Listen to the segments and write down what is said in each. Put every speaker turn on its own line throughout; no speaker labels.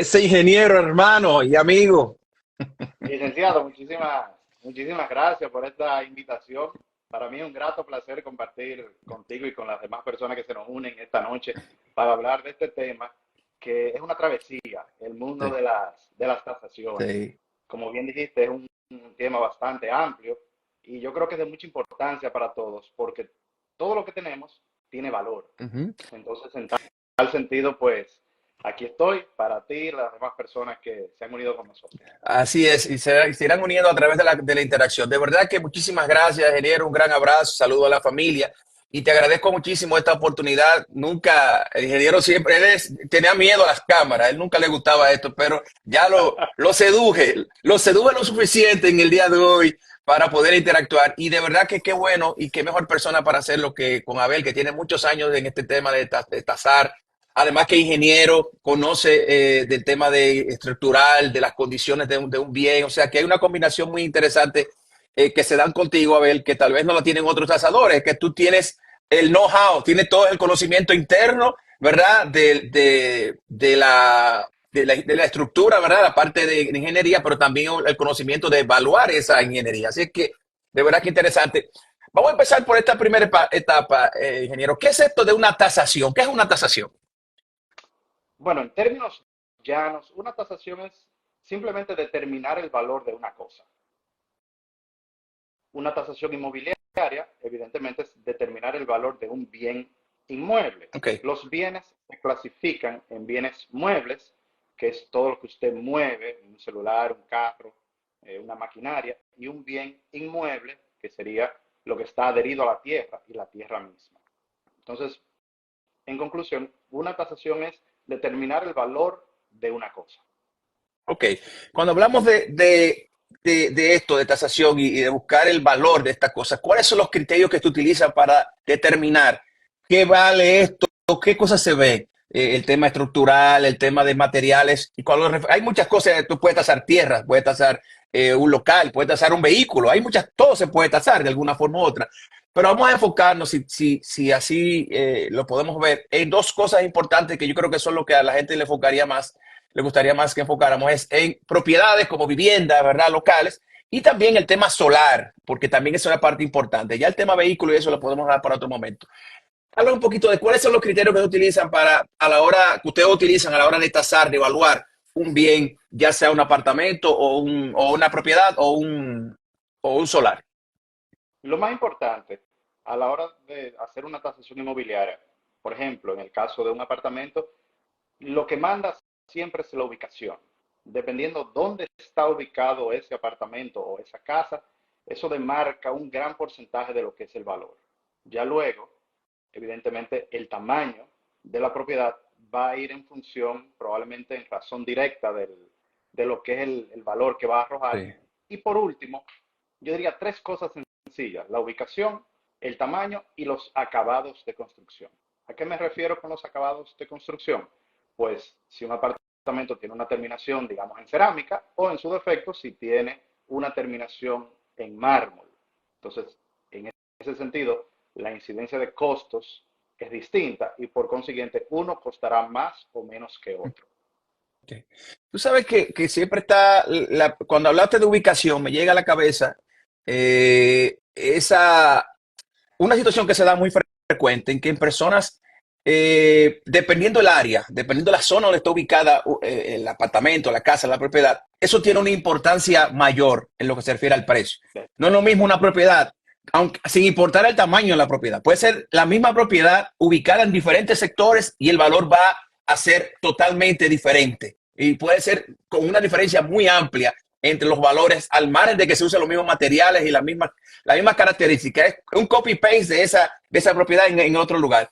ese ingeniero hermano y amigo.
Licenciado, muchísimas gracias por esta invitación. Para mí es un grato placer compartir contigo y con las demás personas que se nos unen esta noche para hablar de este tema que es una travesía, el mundo
Sí,
de las tasaciones.
sí.
Como bien dijiste, es un tema bastante amplio y yo creo que es de mucha importancia para todos porque todo lo que tenemos tiene valor.
Ujú.
Entonces, en tal sentido, pues aquí estoy para ti y las demás personas que se han unido con nosotros.
Así es, y se irán uniendo a través de la interacción. De verdad que muchísimas gracias, ingeniero. Un gran abrazo, saludo a la familia y te agradezco muchísimo esta oportunidad. Nunca, el ingeniero siempre tenía miedo a las cámaras, él nunca le gustaba esto, pero ya lo seduje lo suficiente en el día de hoy para poder interactuar. Y de verdad que qué bueno y qué mejor persona para hacerlo que con Abel, que tiene muchos años en este tema de tasar. Además que ingeniero, conoce del tema de estructural, de las condiciones de un bien, o sea que hay una combinación muy interesante que se dan contigo, Abel, que tal vez no la tienen otros tasadores, que tú tienes el know-how, tienes todo el conocimiento interno, ¿verdad? De la estructura, ¿verdad? La parte de ingeniería, pero también el conocimiento de evaluar esa ingeniería. Así que, de verdad que interesante. Vamos a empezar por esta primera etapa, ingeniero. ¿Qué es esto de una tasación? ¿Qué es una tasación?
Bueno, en términos llanos, una tasación es simplemente determinar el valor de una cosa. Una tasación inmobiliaria, evidentemente, es determinar el valor de un bien inmueble.
Ok.
Los bienes se clasifican en bienes muebles, que es todo lo que usted mueve, un celular, un carro, una maquinaria, y un bien inmueble, que sería lo que está adherido a la tierra y la tierra misma. Entonces, en conclusión, una tasación es determinar el valor de una cosa.
Ok, cuando hablamos de esto, de tasación y de buscar el valor de estas cosas, ¿cuáles son los criterios que tú utilizas para determinar qué vale esto, qué cosas se ven? El tema estructural, el tema de materiales. Y hay muchas cosas, tú puedes tasar tierras, puedes tasar un local, puedes tasar un vehículo, hay muchas, todo se puede tasar de alguna forma u otra. Pero vamos a enfocarnos, si así lo podemos ver, en dos cosas importantes que yo creo que son lo que a la gente le enfocaría más, le gustaría más que enfocáramos es en propiedades como viviendas, ¿verdad? Locales y también el tema solar, porque también es una parte importante. Ya el tema vehículo y eso lo podemos dar para otro momento. Habla un poquito de cuáles son los criterios que utilizan para a la hora que ustedes utilizan a la hora de tasar, de evaluar un bien, ya sea un apartamento o una propiedad o un solar.
Lo más importante a la hora de hacer una tasación inmobiliaria, por ejemplo, en el caso de un apartamento, lo que manda siempre es la ubicación. Dependiendo dónde está ubicado ese apartamento o esa casa, eso demarca un gran porcentaje de lo que es el valor. Ya luego, evidentemente, el tamaño de la propiedad va a ir en función, probablemente en razón directa de lo que es el valor que va a arrojar.
Sí.
Y por último, yo diría tres cosas sencillas: la ubicación, el tamaño y los acabados de construcción. ¿A qué me refiero con los acabados de construcción? Pues si un apartamento tiene una terminación, digamos, en cerámica, o en su defecto, si tiene una terminación en mármol. Entonces, en ese sentido, la incidencia de costos es distinta y por consiguiente uno costará más o menos que otro.
Okay. Tú sabes que siempre está, cuando hablaste de ubicación, me llega a la cabeza esa, una situación que se da muy frecuente en que en personas, dependiendo del área, dependiendo de la zona donde está ubicada el apartamento, la casa, la propiedad, eso tiene una importancia mayor en lo que se refiere al precio. No es lo mismo una propiedad, aunque, sin importar el tamaño de la propiedad. Puede ser la misma propiedad ubicada en diferentes sectores y el valor va a ser totalmente diferente. Y puede ser con una diferencia muy amplia entre los valores, al margen de que se usen los mismos materiales y la misma característica. Es un copy-paste de esa propiedad en otro lugar.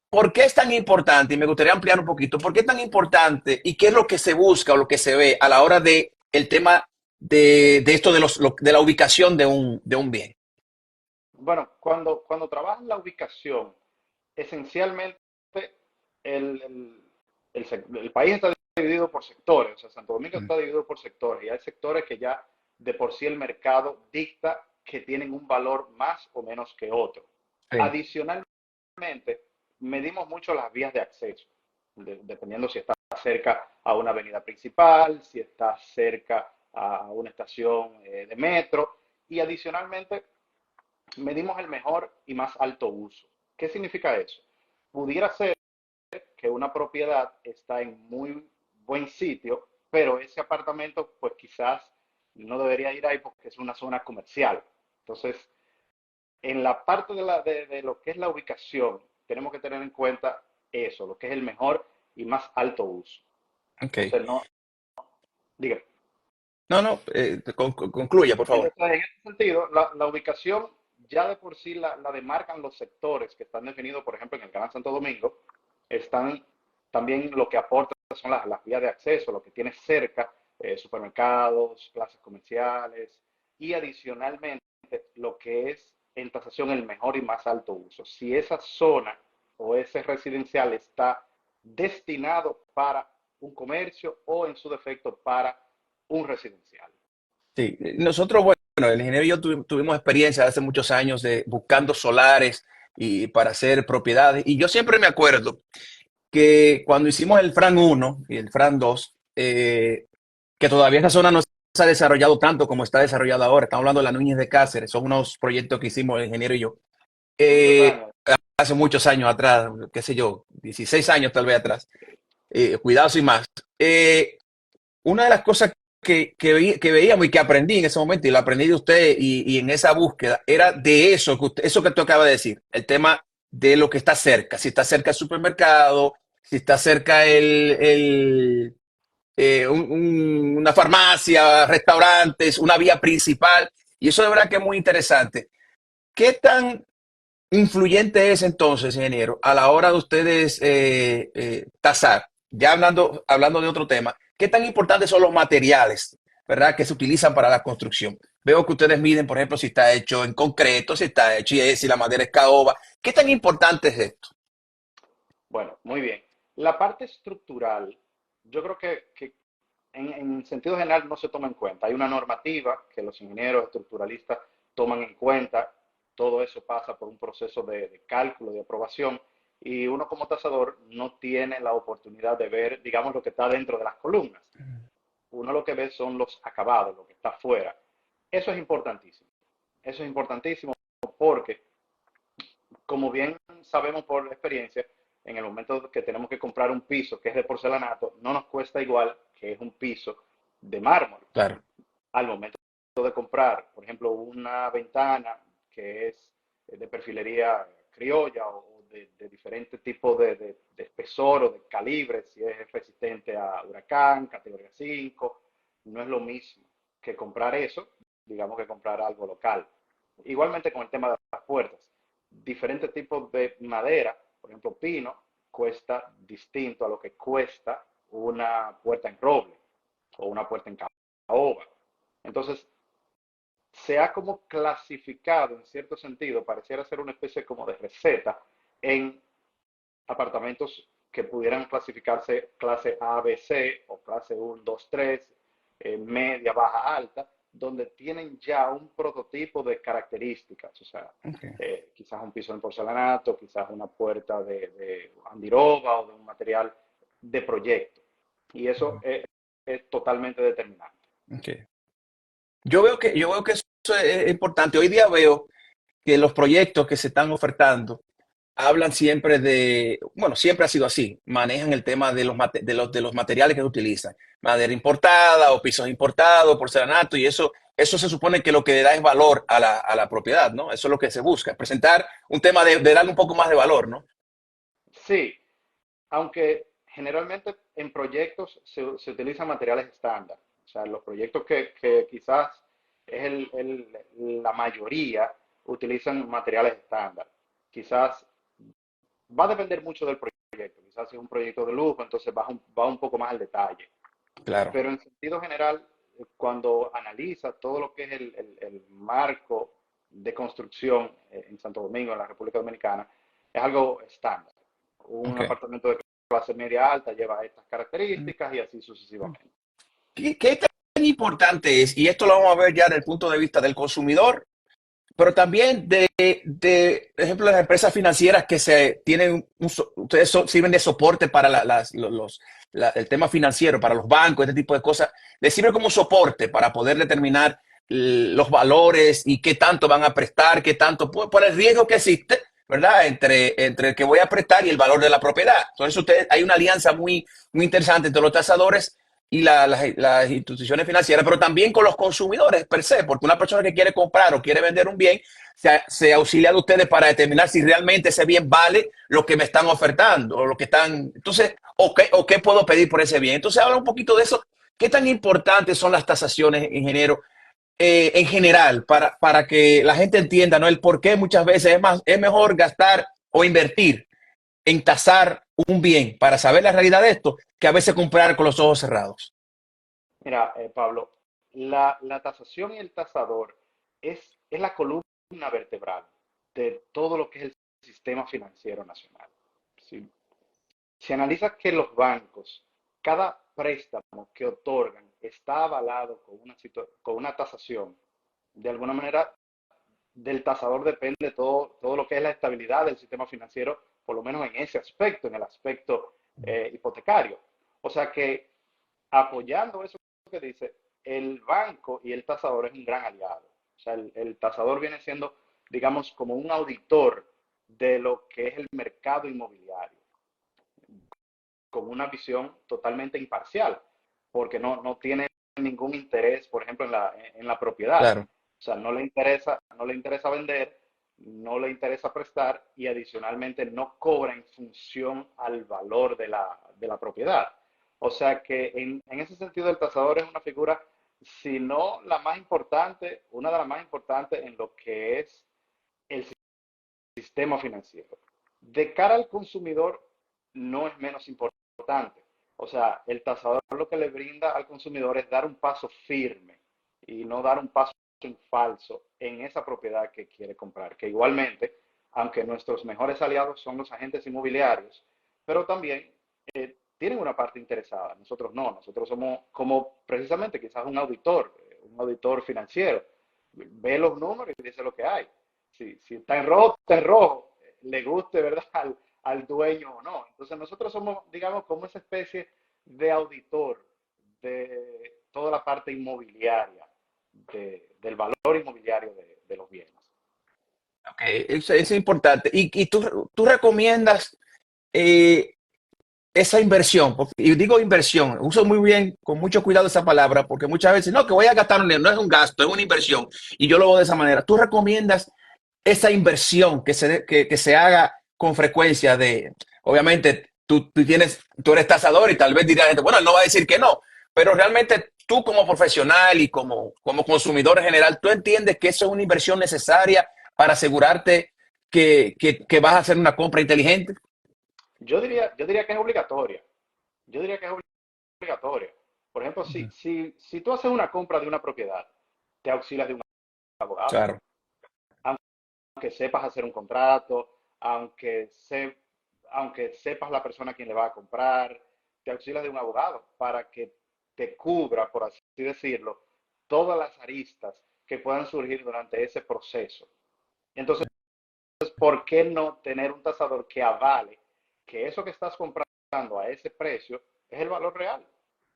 ¿Por qué es tan importante? Y me gustaría ampliar un poquito. ¿Por qué es tan importante y qué es lo que se busca o lo que se ve a la hora de el tema de esto de la ubicación de un bien?
Bueno, cuando trabajas la ubicación, esencialmente el, el, el país está dividido por sectores, o sea, Santo Domingo está dividido por sectores y hay sectores que ya de por sí el mercado dicta que tienen un valor más o menos que otro.
Sí.
Adicionalmente, medimos mucho las vías de acceso, dependiendo si está cerca a una avenida principal, si está cerca a una estación de metro, y adicionalmente medimos el mejor y más alto uso. ¿Qué significa eso? Pudiera ser que una propiedad está en muy buen sitio, pero ese apartamento pues quizás no debería ir ahí porque es una zona comercial. Entonces, en la parte de lo que es la ubicación, tenemos que tener en cuenta eso, lo que es el mejor y más alto uso.
Ok.
Entonces, no, diga.
No, no, concluya, por favor.
Entonces, en ese sentido, la ubicación ya de por sí la demarcan los sectores que están definidos, por ejemplo, en el Gran Santo Domingo, están también lo que aporta son las vías de acceso, lo que tiene cerca, supermercados, plazas comerciales y adicionalmente lo que es en tasación el mejor y más alto uso. Si esa zona o ese residencial está destinado para un comercio o en su defecto para un residencial.
Sí, nosotros, bueno, el ingeniero y yo tuvimos experiencia hace muchos años de buscando solares y para hacer propiedades. Y yo siempre me acuerdo que cuando hicimos el FRAN 1 y el FRAN 2, que todavía esa zona no se ha desarrollado tanto como está desarrollada ahora. Estamos hablando de la Núñez de Cáceres, son unos proyectos que hicimos el ingeniero y yo.
Muchos
Eh,
años.
hace muchos años atrás, qué sé yo, 16 años tal vez atrás, cuidado sin más. Una de las cosas que veíamos y que aprendí en ese momento, y lo aprendí de usted y en esa búsqueda, era de eso eso que tú acabas de decir, el tema de lo que está cerca, si está cerca el supermercado, si está cerca una farmacia, restaurantes, una vía principal, y eso de verdad que es muy interesante. ¿Qué tan influyente es entonces, ingeniero, a la hora de ustedes tasar? Ya hablando de otro tema, ¿qué tan importantes son los materiales, verdad, que se utilizan para la construcción? Veo que ustedes miden, por ejemplo, si está hecho en concreto, si está hecho si la madera es caoba. ¿Qué tan importante es esto?
Bueno, muy bien. La parte estructural, yo creo que en sentido general no se toma en cuenta. Hay una normativa que los ingenieros estructuralistas toman en cuenta. Todo eso pasa por un proceso de cálculo, de aprobación, y uno como tasador no tiene la oportunidad de ver, digamos, lo que está dentro de las columnas. Uno lo que ve son los acabados, lo que está afuera. Eso es importantísimo. Eso es importantísimo porque como bien sabemos por experiencia, en el momento que tenemos que comprar un piso que es de porcelanato, no nos cuesta igual que es un piso de mármol.
Claro.
Al momento de comprar, por ejemplo, una ventana que es de perfilería criolla o de diferentes tipos de espesor o de calibre, si es resistente a huracán, categoría 5, no es lo mismo que comprar eso, digamos que comprar algo local. Igualmente con el tema de las puertas. Diferentes tipos de madera, por ejemplo, pino, cuesta distinto a lo que cuesta una puerta en roble o una puerta en caoba. Entonces, se ha como clasificado en cierto sentido, pareciera ser una especie como de receta en apartamentos que pudieran clasificarse clase A, B, C o clase 1, 2, 3, media, baja, alta, donde tienen ya un prototipo de características, o sea,
Okay.
quizás un piso en porcelanato, quizás una puerta de andiroba o de un material de proyecto. Y eso es totalmente determinante.
Okay. Yo veo que eso es importante. Hoy día veo que los proyectos que se están ofertando hablan siempre bueno, siempre ha sido así, manejan el tema de los materiales que se utilizan, madera importada o pisos importados, porcelanato, y eso se supone que lo que le da es valor a la propiedad, ¿no? Eso es lo que se busca, presentar un tema de darle un poco más de valor, ¿no?
Sí, aunque generalmente en proyectos se utilizan materiales estándar. O sea, los proyectos que quizás es la mayoría utilizan materiales estándar. Quizás va a depender mucho del proyecto. Quizás si es un proyecto de lujo, entonces va un poco más al detalle.
Claro.
Pero en sentido general, cuando analiza todo lo que es el marco de construcción en Santo Domingo, en la República Dominicana, es algo estándar. Un
Okay.
apartamento de clase media alta lleva estas características y así sucesivamente.
¿Qué tan importante es? Y esto lo vamos a ver ya desde el punto de vista del consumidor, pero también por ejemplo, las empresas financieras que se tienen, sirven de soporte para el tema financiero, para los bancos, este tipo de cosas, les sirve como soporte para poder determinar los valores y qué tanto van a prestar, qué tanto, por el riesgo que existe, ¿verdad? Entre el que voy a prestar y el valor de la propiedad. Entonces, hay una alianza muy interesante entre los tasadores y las instituciones financieras, pero también con los consumidores per se, porque una persona que quiere comprar o quiere vender un bien, se auxilia de ustedes para determinar si realmente ese bien vale lo que me están ofertando o lo que están, entonces, o qué puedo pedir por ese bien. Entonces, habla un poquito de eso. ¿Qué tan importantes son las tasaciones, ingeniero, en general, para que la gente entienda, ¿no? El por qué muchas veces es mejor gastar o invertir en tasar un bien para saber la realidad de esto que a veces comprar con los ojos cerrados?
Mira, Pablo, la tasación y el tasador es la columna vertebral de todo lo que es el sistema financiero nacional. Si, si analizas que los bancos, cada préstamo que otorgan está avalado con una tasación, de alguna manera del tasador depende todo lo que es la estabilidad del sistema financiero, por lo menos en ese aspecto, en el aspecto hipotecario. O sea que apoyando eso que dice, el banco y el tasador es un gran aliado. O sea, el tasador viene siendo, digamos, como un auditor de lo que es el mercado inmobiliario, con una visión totalmente imparcial, porque no tiene ningún interés, por ejemplo, en la propiedad.
Claro.
O sea, no le interesa vender, no le interesa prestar y adicionalmente no cobra en función al valor de la propiedad. O sea que en ese sentido el tasador es una figura, si no la más importante, una de las más importantes en lo que es el sistema financiero. De cara al consumidor, no es menos importante. O sea, el tasador lo que le brinda al consumidor es dar un paso firme y no dar un paso en falso en esa propiedad que quiere comprar. Que igualmente, aunque nuestros mejores aliados son los agentes inmobiliarios, pero también tienen una parte interesada. Nosotros no, nosotros somos como precisamente quizás un auditor financiero. Ve los números y dice lo que hay. Si está en rojo, está en rojo, le guste, ¿verdad? Al dueño o no. Entonces nosotros somos, digamos, como esa especie de auditor de toda la parte inmobiliaria, del valor inmobiliario de los bienes.
Okay. Eso es importante. Y tú recomiendas eh, esa inversión, y digo inversión, uso muy bien, con mucho cuidado esa palabra, porque muchas veces, no, que voy a gastar un dinero, no es un gasto, es una inversión, y yo lo veo de esa manera. ¿Tú recomiendas esa inversión que se haga con frecuencia obviamente, tú eres tasador y tal vez dirá gente, bueno, él no va a decir que no, pero realmente tú como profesional y como consumidor en general, tú entiendes que eso es una inversión necesaria para asegurarte que vas a hacer una compra inteligente?
Yo diría que es obligatoria. Yo diría que es obligatoria. Por ejemplo, si tú haces una compra de una propiedad, te auxilias de un abogado,
Claro.
aunque sepas hacer un contrato, aunque sepas la persona a quien le va a comprar, te auxilias de un abogado para que te cubra, por así decirlo, todas las aristas que puedan surgir durante ese proceso. Entonces, ¿por qué no tener un tasador que avale que eso que estás comprando a ese precio es el valor real?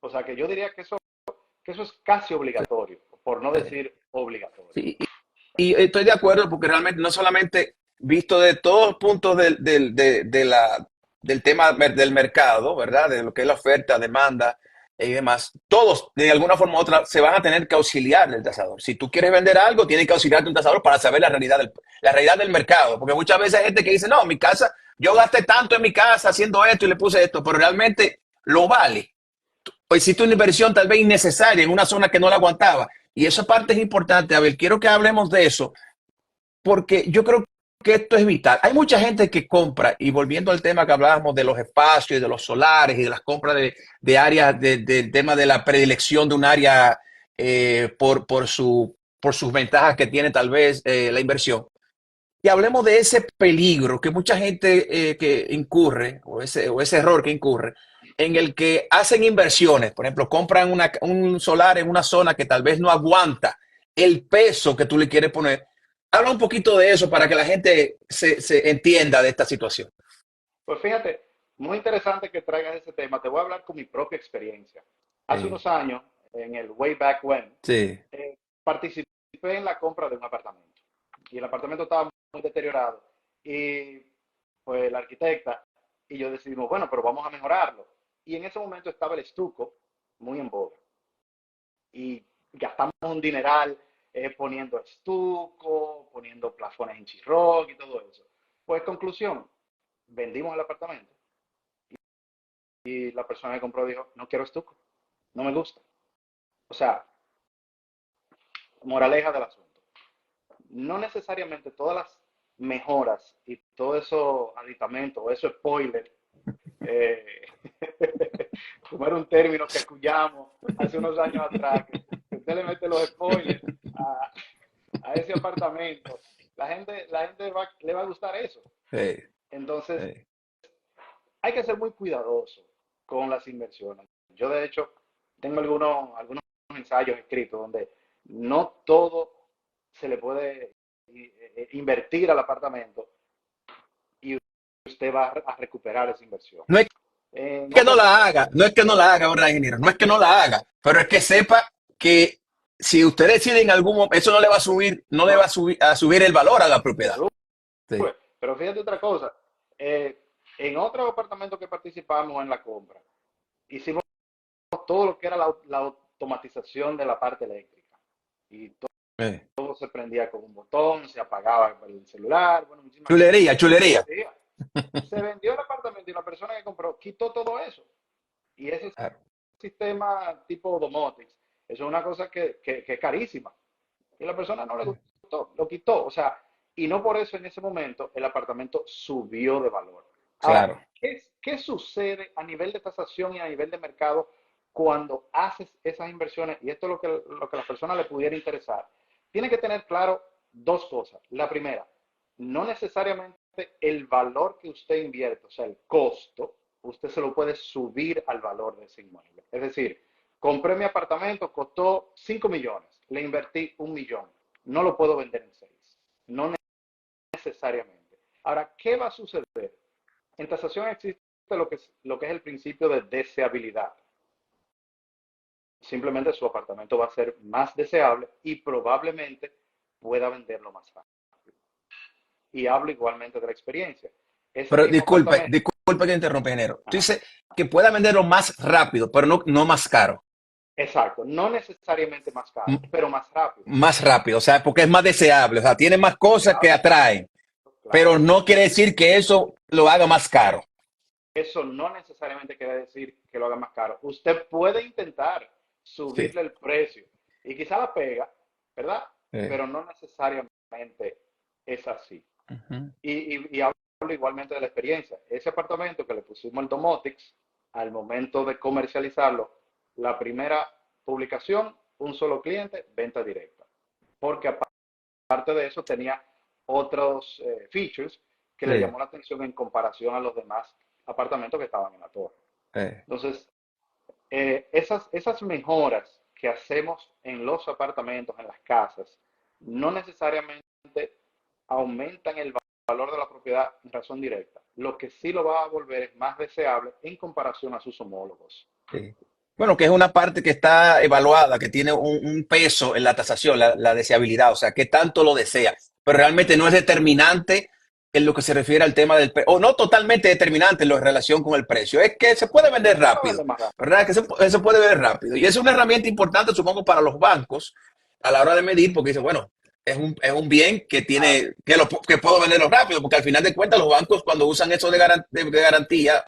O sea, que yo diría que eso es casi obligatorio, por no decir obligatorio.
Sí, y estoy de acuerdo porque realmente no solamente visto de todos los puntos del tema del mercado, ¿verdad? De lo que es la oferta, demanda y demás, todos de alguna forma u otra se van a tener que auxiliar del tasador. Si tú quieres vender algo, tienes que auxiliarte de un tasador para saber la realidad del mercado, porque muchas veces hay gente que dice, no, mi casa, yo gasté tanto en mi casa haciendo esto y le puse esto, pero realmente lo vale. O hiciste una inversión tal vez innecesaria en una zona que no la aguantaba. Y esa parte es importante. A ver, quiero que hablemos de eso, porque yo creo que esto es vital. Hay mucha gente que compra, y volviendo al tema que hablábamos de los espacios y de los solares y de las compras de áreas, del tema de la predilección de un área por sus ventajas que tiene tal vez la inversión. Y hablemos de ese peligro que mucha gente que incurre, o ese error que incurre, en el que hacen inversiones, por ejemplo, compran un solar en una zona que tal vez no aguanta el peso que tú le quieres poner, Habla un poquito de eso para que la gente se entienda de esta situación.
Pues fíjate, muy interesante que traigas ese tema. Te voy a hablar con mi propia experiencia. Hace
Sí,
unos años, en el way back when,
sí,
participé en la compra de un apartamento. Y el apartamento estaba muy deteriorado. Y pues la arquitecta y yo decidimos, bueno, pero vamos a mejorarlo. Y en ese momento estaba el estuco muy en boga. Y gastamos un dineral poniendo estuco, poniendo plafones en chisrock y todo eso. Pues conclusión, vendimos el apartamento y la persona que compró dijo, no quiero estuco, no me gusta. O sea, moraleja del asunto. No necesariamente todas las mejoras y todo eso aditamentos o eso spoiler, eh, como era un término que acullamos hace unos años atrás, que usted le mete los spoilers a ese apartamento, le va a gustar eso.
sí,
Entonces,
sí.
hay que ser muy cuidadoso con las inversiones. Yo, de hecho, tengo algunos ensayos escritos donde no todo se le puede invertir al apartamento y usted va a recuperar esa inversión.
No es
En
que no
otras,
la haga, no es que no la haga, ¿verdad, ingeniero? No es que no la haga, pero es que sepa que si usted decide en algún momento, eso no le va a subir, no le va
no,
a subir el valor a la
le
propiedad.
sube.
Sí,
Pero fíjate otra cosa. En otro apartamento que participamos en la compra, hicimos todo lo que era la automatización de la parte eléctrica. Y
sí.
todo se prendía con un botón, se apagaba el celular, bueno, muchísimas cosas.
Chulería, chulería.
Sí, se vendió el apartamento y la persona que compró quitó todo eso. Y ese
Claro,
sistema tipo domotics, eso es una cosa que es carísima. Y la persona no le gustó, lo quitó. O sea, y no por eso en ese momento el apartamento subió de valor. Ahora,
claro.
¿qué sucede a nivel de tasación y a nivel de mercado cuando haces esas inversiones? Y esto es lo que a la persona le pudiera interesar. Tiene que tener claro dos cosas. La primera, no necesariamente el valor que usted invierte, o sea, el costo, usted se lo puede subir al valor de ese inmueble. Es decir, compré mi apartamento, costó 5 millones, le invertí 1 millón, no lo puedo vender en 6, no necesariamente. Ahora, ¿qué va a suceder? En tasación existe lo que es el principio de deseabilidad. Simplemente su apartamento va a ser más deseable y probablemente pueda venderlo más rápido. Y hablo igualmente de la experiencia. Ese
Pero
mismo
disculpe,
apartamento,
disculpe que interrumpa, ingeniero. Tú
ajá,
dices que pueda venderlo más rápido, pero no más caro.
exacto, no necesariamente más caro, pero más rápido.
Más rápido, o sea, porque es más deseable, o sea, tiene más cosas que
Claro,
atraen, pero
claro.
no quiere decir que eso lo haga más caro.
Eso no necesariamente quiere decir que lo haga más caro. Usted puede intentar
Sí.
subirle el precio y quizá la pega, ¿verdad?
Sí.
Pero no necesariamente es así.
Ujú.
Y hablo igualmente de la experiencia. Ese apartamento que le pusimos el Domotics, al momento de comercializarlo, la primera publicación, un solo cliente, venta directa. Porque aparte de eso tenía otros features que le
Sí.
llamó la atención en comparación a los demás apartamentos que estaban en la torre. Entonces, esas mejoras que hacemos en los apartamentos, en las casas, no necesariamente aumentan el valor de la propiedad en razón directa. Lo que sí lo va a volver es más deseable en comparación a sus homólogos.
Sí. Bueno, que es una parte que está evaluada, que tiene un peso en la tasación, la deseabilidad, o sea, qué tanto lo desea, pero realmente no es determinante en lo que se refiere al tema del precio, o no totalmente determinante en relación con el precio, es que se puede vender
Se puede
rápido,
vender más rápido.
¿verdad? Que se puede vender rápido. Y es una herramienta importante, supongo, para los bancos a la hora de medir, porque dice, bueno, es un bien que
Claro,
tiene, que puedo venderlo rápido, porque al final de cuentas los bancos cuando usan eso de garantía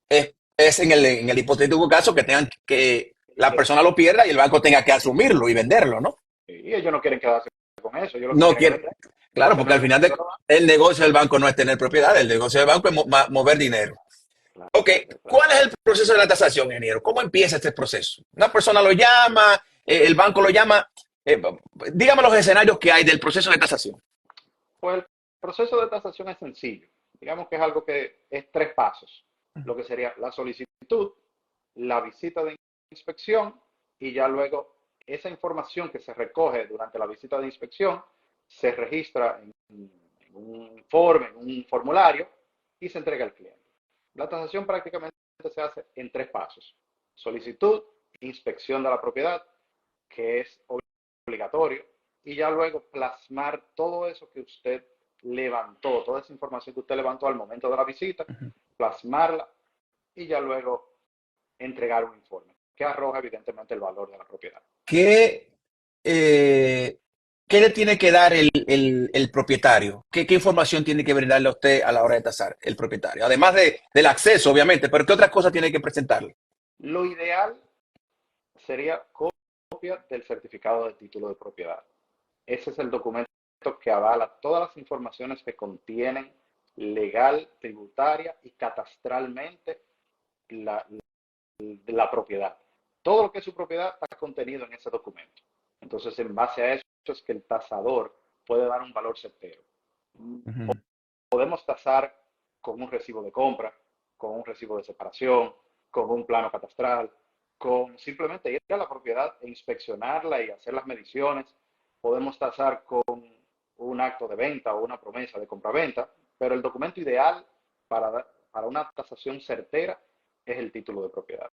es en el hipotético caso que tengan que la persona lo pierda y el banco tenga que asumirlo y venderlo, ¿no?
y ellos no quieren quedarse con eso, ellos lo que
No
quieren es
quiere,
vender.
claro, porque
Tener
al
el
final
dinero no va.
el negocio del banco no es tener propiedad, el negocio del banco es mover dinero.
Claro,
Ok, ¿cuál es el proceso de la tasación, ingeniero? ¿Cómo empieza este proceso? Una persona lo llama, el banco lo llama. eh, Dígame los escenarios que hay del proceso de tasación.
pues el proceso de tasación es sencillo. Digamos que es algo que es 3 pasos. Lo que sería la solicitud, la visita de inspección y ya luego esa información que se recoge durante la visita de inspección se registra en un informe, en un formulario y se entrega al cliente. La tasación prácticamente se hace en 3 pasos. Solicitud, inspección de la propiedad, que es obligatorio, y ya luego plasmar todo eso que usted levantó, toda esa información que usted levantó al momento de la visita, plasmarla y ya luego entregar un informe que arroja evidentemente el valor de la propiedad.
¿Qué, qué le tiene que dar el propietario? ¿Qué información tiene que brindarle a usted a la hora de tasar el propietario? Además del acceso, obviamente, pero ¿qué otras cosas tiene que presentarle?
Lo ideal sería copia del certificado de título de propiedad. Ese es el documento que avala todas las informaciones que contienen legal, tributaria y catastralmente la, la propiedad. Todo lo que es su propiedad está contenido en ese documento. Entonces, en base a eso es que el tasador puede dar un valor certero.
Ujú.
Podemos tasar con un recibo de compra, con un recibo de separación, con un plano catastral, con simplemente ir a la propiedad e inspeccionarla y hacer las mediciones. Podemos tasar con un acto de venta o una promesa de compraventa, pero el documento ideal para una tasación certera es el título de propiedad.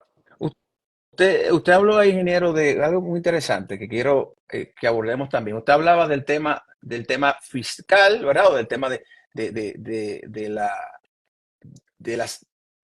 Usted habló, ingeniero, de algo muy interesante que quiero que abordemos también. Usted hablaba del tema fiscal, ¿verdad? O del tema de la,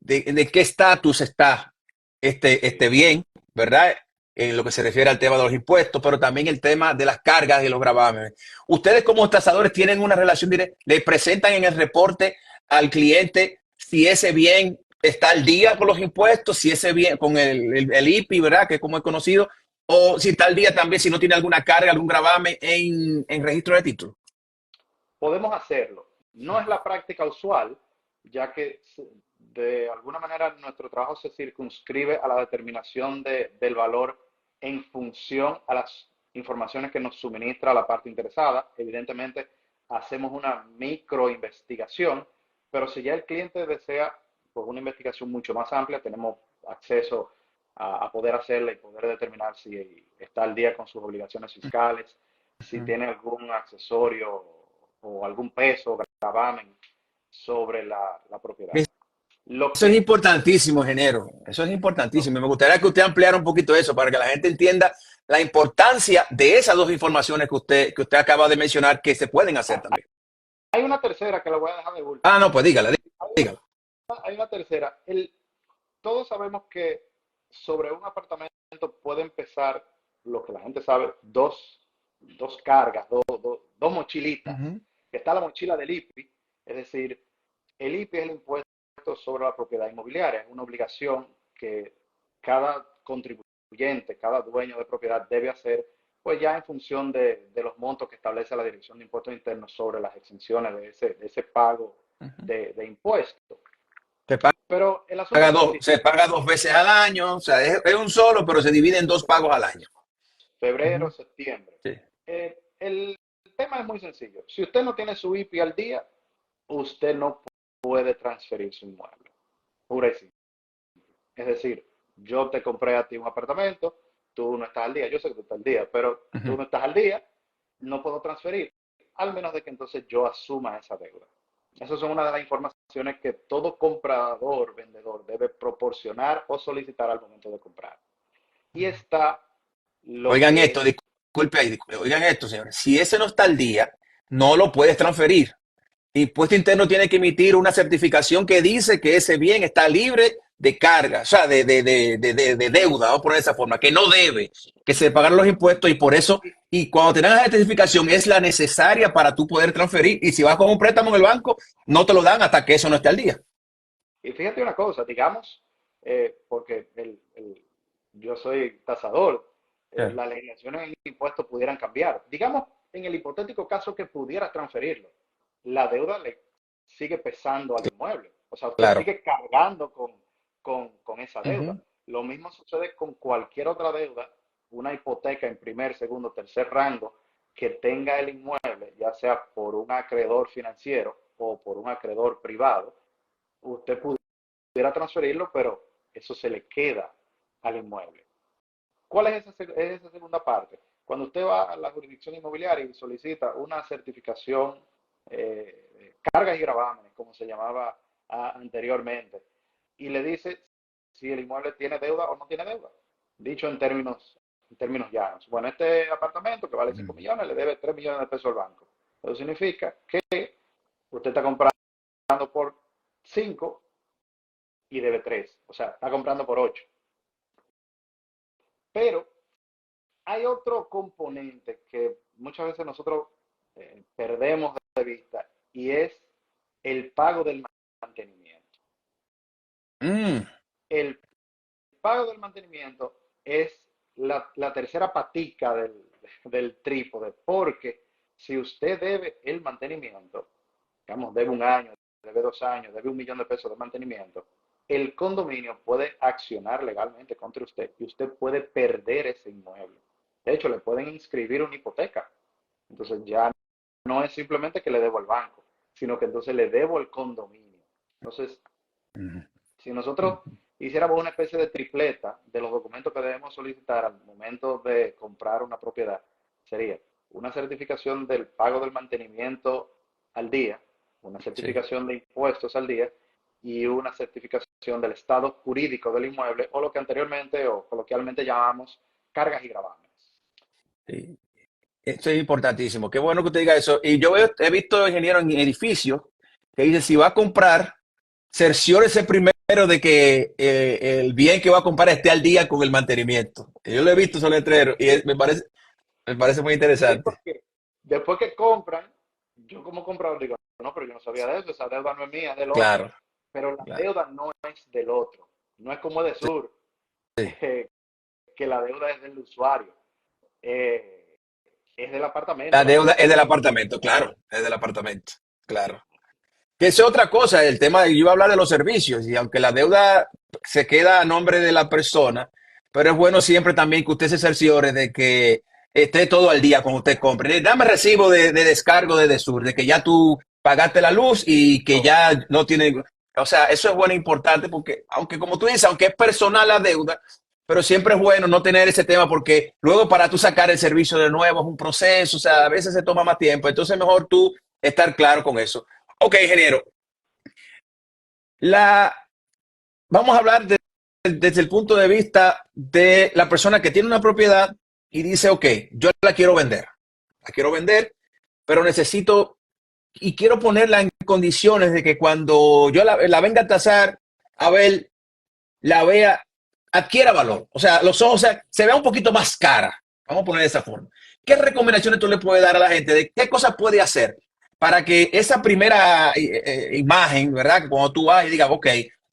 de qué estatus está este bien, ¿verdad? En lo que se refiere al tema de los impuestos, pero también el tema de las cargas y los gravámenes. Ustedes como tasadores tienen una relación directa, le presentan en el reporte al cliente si ese bien está al día con los impuestos, si ese bien con el IPI, ¿verdad? Que es como es conocido, o si está al día también, si no tiene alguna carga, algún gravamen en registro de título.
Podemos hacerlo. No es la práctica usual, ya que de alguna manera nuestro trabajo se circunscribe a la determinación del valor en función a las informaciones que nos suministra la parte interesada. Evidentemente, hacemos una microinvestigación, pero si ya el cliente desea pues, una investigación mucho más amplia, tenemos acceso a poder hacerla y poder determinar si está al día con sus obligaciones fiscales, si tiene algún accesorio o algún peso, gravamen sobre la propiedad. Lo
Eso es
que
importantísimo, ingeniero. Eso es importantísimo. Me gustaría que usted ampliara un poquito eso para que la gente entienda la importancia de esas dos informaciones que usted acaba de mencionar que se pueden hacer también.
hay una tercera que la voy a dejar de
Ah,
último.
no, pues dígala,
Hay una,
dígala.
hay una tercera. Todos sabemos que sobre un apartamento puede empezar lo que la gente sabe, dos cargas, dos mochilitas.
Ujú.
Está la mochila del IPI, es decir, el IPI es el impuesto sobre la propiedad inmobiliaria, es una obligación que cada contribuyente, cada dueño de propiedad debe hacer, pues ya en función de los montos que establece la Dirección de Impuestos Internos sobre las exenciones de ese pago de impuestos.
Se
Pero el asunto es el
se
siguiente,
paga 2 veces al año, o sea, es un solo, pero se divide en 2 pagos al año.
febrero,
Ujú.
septiembre.
Sí.
El tema es muy sencillo. Si usted no tiene su IPI al día, usted no puede transferir su inmueble. Pura y simple. Es decir, yo te compré a ti un apartamento, tú no estás al día, yo sé que tú estás al día, pero tú
Ujú.
no estás al día, no puedo transferir, al menos de que entonces yo asuma esa deuda. Esas son una de las informaciones que todo comprador, vendedor debe proporcionar o solicitar al momento de comprar. Y está lo
Oigan
que
esto,
es,
disculpe ahí, oigan esto, señores. Si ese no está al día, no lo puedes transferir. Impuesto Interno tiene que emitir una certificación que dice que ese bien está libre de carga, o sea, de deuda, vamos a poner de esa forma, que no debe, que se pagaron los impuestos y por eso, y cuando tengas la certificación es la necesaria para tú poder transferir. Y si vas con un préstamo en el banco, no te lo dan hasta que eso no esté al día.
y fíjate una cosa, digamos, porque yo soy tasador,
Yeah.
las legislaciones en impuestos pudieran cambiar. Digamos, en el hipotético caso que pudiera transferirlo, la deuda le sigue pesando al inmueble. O sea, usted
Claro.
sigue cargando con esa
Uh
deuda.
-huh.
Lo mismo sucede con cualquier otra deuda, una hipoteca en primer, segundo, tercer rango, que tenga el inmueble, ya sea por un acreedor financiero o por un acreedor privado, usted pudiera transferirlo, pero eso se le queda al inmueble. ¿Cuál es esa segunda parte? Cuando usted va a la jurisdicción inmobiliaria y solicita una certificación, cargas y gravámenes, como se llamaba anteriormente, y le dice si el inmueble tiene deuda o no tiene deuda, dicho en términos llanos. Bueno, este apartamento que vale 5 millones le debe 3 millones de pesos al banco. Eso significa que usted está comprando por 5 y debe 3, o sea, está comprando por 8. Pero hay otro componente que muchas veces nosotros perdemos de vista y es el pago del mantenimiento.
Mm,
El pago del mantenimiento es la tercera patica del trípode, porque si usted debe el mantenimiento, digamos, debe 1 año, debe 2 años, debe 1 millón de pesos de mantenimiento, el condominio puede accionar legalmente contra usted y usted puede perder ese inmueble. De hecho, le pueden inscribir una hipoteca. Entonces ya no es simplemente que le debo al banco, sino que entonces le debo el condominio. Entonces,
mm,
si nosotros hiciéramos una especie de tripleta de los documentos que debemos solicitar al momento de comprar una propiedad, sería una certificación del pago del mantenimiento al día, una
sí.
certificación de impuestos al día y una certificación del estado jurídico del inmueble, o lo que anteriormente o coloquialmente llamamos cargas y gravámenes.
Sí. Esto es importantísimo. Qué bueno que usted diga eso. Y yo he visto ingenieros en edificios que dicen, si va a comprar, cerciórese primero de que el bien que va a comprar esté al día con el mantenimiento. Yo lo he visto esos letreros y me parece muy
Sí,
interesante.
porque después que compran, yo como comprador digo, no, pero yo no sabía de eso, esa deuda no es mía, es del otro.
Claro,
Pero la
claro.
deuda no es del otro, no es como de Sur,
Sí.
eh, que la deuda es del usuario, eh, es del
La
apartamento, la
deuda
deuda
es
es
del
del
apartamento, claro, es del apartamento, claro. Que es otra cosa, el tema, yo iba a hablar de los servicios, y aunque la deuda se queda a nombre de la persona, pero es bueno siempre también que usted se cerciore de que esté todo al día cuando usted compre. Dame recibo de descargo de Desur, de que ya tú pagaste la luz y que
todo.
ya no tiene, o sea, eso es bueno e importante porque, aunque como tú dices, aunque es personal la deuda, pero siempre es bueno no tener ese tema porque luego para tú sacar el servicio de nuevo es un proceso, o sea, a veces se toma más tiempo, entonces es mejor tú estar claro con eso. Ok, ingeniero, la, vamos a hablar desde el punto de vista de la persona que tiene una propiedad y dice, ok, yo la quiero vender, pero necesito y quiero ponerla en condiciones de que cuando yo la venga a tasar, a ver, la vea, adquiera valor. O sea, los ojos se vea un poquito más cara. Vamos a poner de esa forma. ¿Qué recomendaciones tú le puedes dar a la gente de qué cosas puede hacer para que esa primera imagen, ¿verdad? Que cuando tú vas y digas, ok,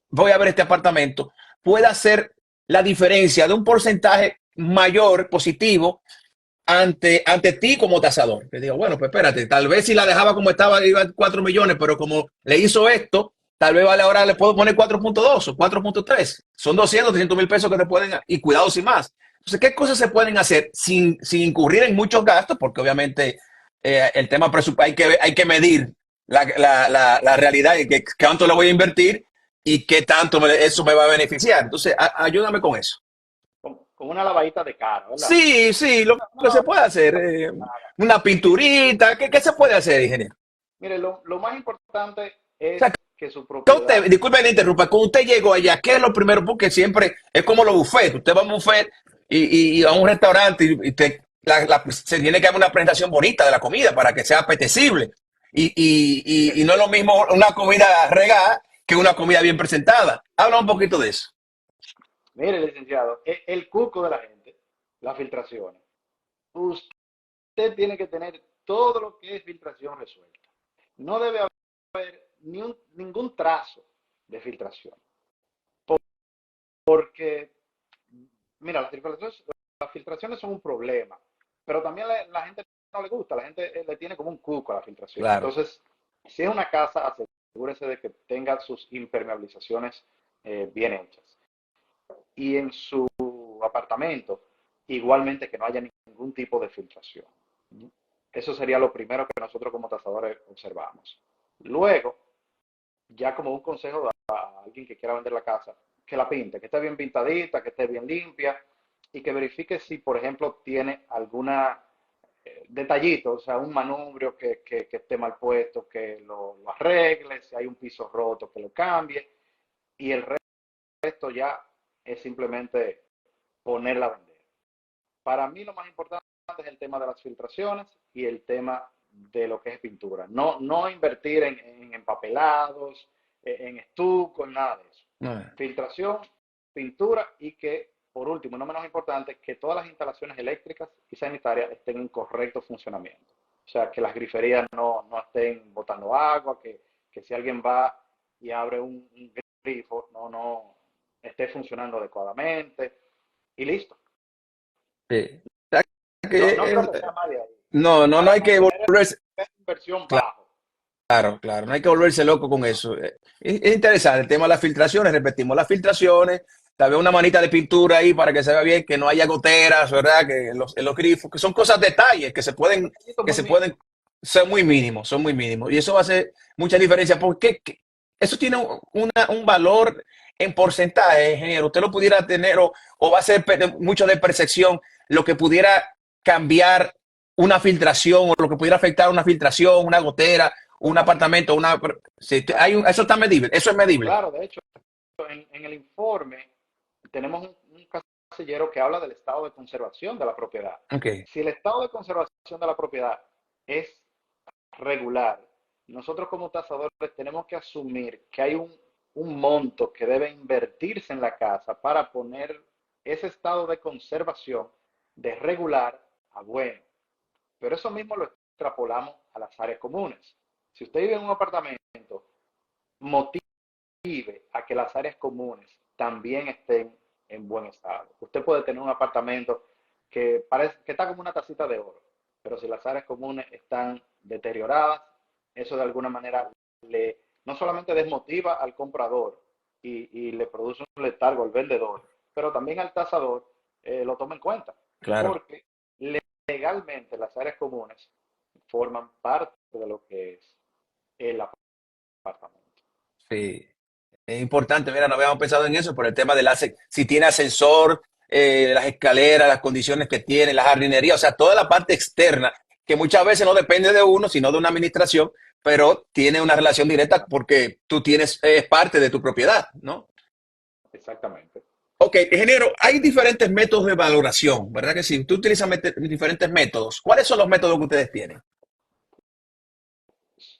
voy a ver este apartamento, pueda hacer la diferencia de un porcentaje mayor positivo ante ti como tasador? Que digo, bueno, pues espérate, tal vez si la dejaba como estaba, iba a 4 millones, pero como le hizo esto, tal vez vale ahora le puedo poner 4.2 o 4.3. Son 300 mil pesos que te pueden, y cuidado sin más. Entonces, ¿qué cosas se pueden hacer sin incurrir en muchos gastos? Porque obviamente el tema presupuesto hay que medir la realidad y que cuánto le voy a invertir y qué tanto eso me va a beneficiar. Entonces, ayúdame con eso.
Con una lavadita de cara, ¿verdad?
Sí, sí, lo
Una
que se
lavadita
puede hacer,
de cara.
una
Sí, sí, sí.
pinturita, ¿qué se puede hacer, ingeniero?
Mire, lo más importante
O sea,
es que su
que usted,
propiedad,
disculpe que le interrumpa, cuando usted llegó allá, ¿qué es lo primero? Porque siempre es como los buffets, usted va a un buffet y a un restaurante se tiene que haber una presentación bonita de la comida para que sea apetecible. Y no es lo mismo una comida regada que una comida bien presentada. Habla un poquito de eso.
mire, licenciado, el cuco de la gente, las filtraciones. Usted tiene que tener todo lo que es filtración resuelta. No debe haber ningún trazo de filtración. Porque, mira, las filtraciones son un problema, pero también la gente no le gusta, la gente le tiene como un cuco a la filtración.
Claro.
Entonces, si es una casa, asegúrese de que tenga sus impermeabilizaciones bien hechas. Y en su apartamento, igualmente que no haya ningún tipo de filtración. Eso sería lo primero que nosotros como tasadores observamos. Luego, ya como un consejo a alguien que quiera vender la casa, que la pinte, que esté bien pintadita, que esté bien limpia y que verifique si, por ejemplo, tiene alguna detallito, o sea, un manubrio que esté mal puesto, que lo arregle, si hay un piso roto, que lo cambie, y el resto ya es simplemente ponerla a vender. Para mí lo más importante es el tema de las filtraciones y el tema de lo que es pintura. No invertir en empapelados, en estuco, en nada de eso.
Ah,
Filtración, pintura y que, por último, no menos importante, que todas las instalaciones eléctricas y sanitarias estén en correcto funcionamiento. O sea, que las griferías no estén botando agua, que si alguien va y abre un grifo, no esté funcionando adecuadamente y listo.
sí.
No
Que,
creo que sea más de ahí.
no
Para
hay que
mantener
volverse,
esa inversión bajo.
claro, claro, no hay que volverse loco con eso. Es interesante el tema de las filtraciones, repetimos, las filtraciones, tal vez una manita de pintura ahí para que se vea bien, que no haya goteras, ¿verdad? Que en los grifos, que son cosas, detalles que
Muy
se
mínimo.
pueden, son muy mínimos. Y eso va a hacer mucha diferencia porque eso tiene un valor en porcentaje, ingeniero. Usted lo pudiera tener o va a ser mucho de percepción lo que pudiera cambiar una filtración o lo que pudiera afectar una filtración, una gotera, un
Bueno,
apartamento, si eso está medible, eso es medible.
claro, de hecho, en el informe tenemos un casillero que habla del estado de conservación de la propiedad.
Ok,
Si el estado de conservación de la propiedad es regular, nosotros como tasadores tenemos que asumir que hay un monto que debe invertirse en la casa para poner ese estado de conservación de regular a bueno. Pero eso mismo lo extrapolamos a las áreas comunes. Si usted vive en un apartamento, motive a que las áreas comunes también estén en buen estado. Usted puede tener un apartamento que está como una tacita de oro, pero si las áreas comunes están deterioradas, eso de alguna manera no solamente desmotiva al comprador y le produce un letargo al vendedor, pero también al tasador lo toma en cuenta,
claro.
porque legalmente las áreas comunes forman parte de lo que es el apartamento.
Sí. Es importante, mira, no habíamos pensado en eso por el tema del si tiene ascensor, las escaleras, las condiciones que tiene, la jardinería, o sea, toda la parte externa que muchas veces no depende de uno, sino de una administración, pero tiene una relación directa porque tú tienes, es parte de tu propiedad, ¿no?
Exactamente.
Ok, ingeniero, hay diferentes métodos de valoración, ¿verdad que sí? Tú utilizas diferentes métodos. ¿Cuáles son los métodos que ustedes tienen?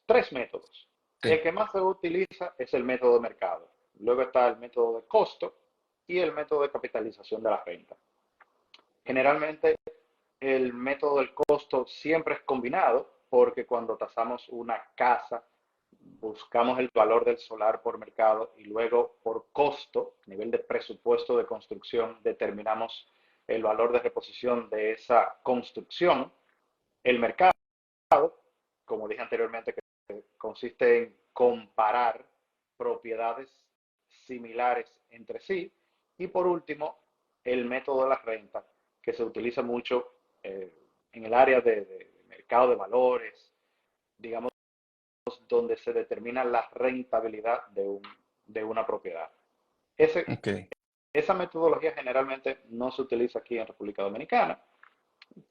Tres métodos. El
Sí,
que más se utiliza es el método de mercado. Luego está el método de costo y el método de capitalización de la renta. Generalmente el método del costo siempre es combinado porque cuando tasamos una casa buscamos el valor del solar por mercado y luego por costo, nivel de presupuesto de construcción, determinamos el valor de reposición de esa construcción. El mercado, como dije anteriormente, que consiste en comparar propiedades similares entre sí. Y por último, el método de la renta, que se utiliza mucho en el área de mercado de valores, digamos, donde se determina la rentabilidad de una propiedad. Ese,
ok,
esa metodología generalmente no se utiliza aquí en República Dominicana.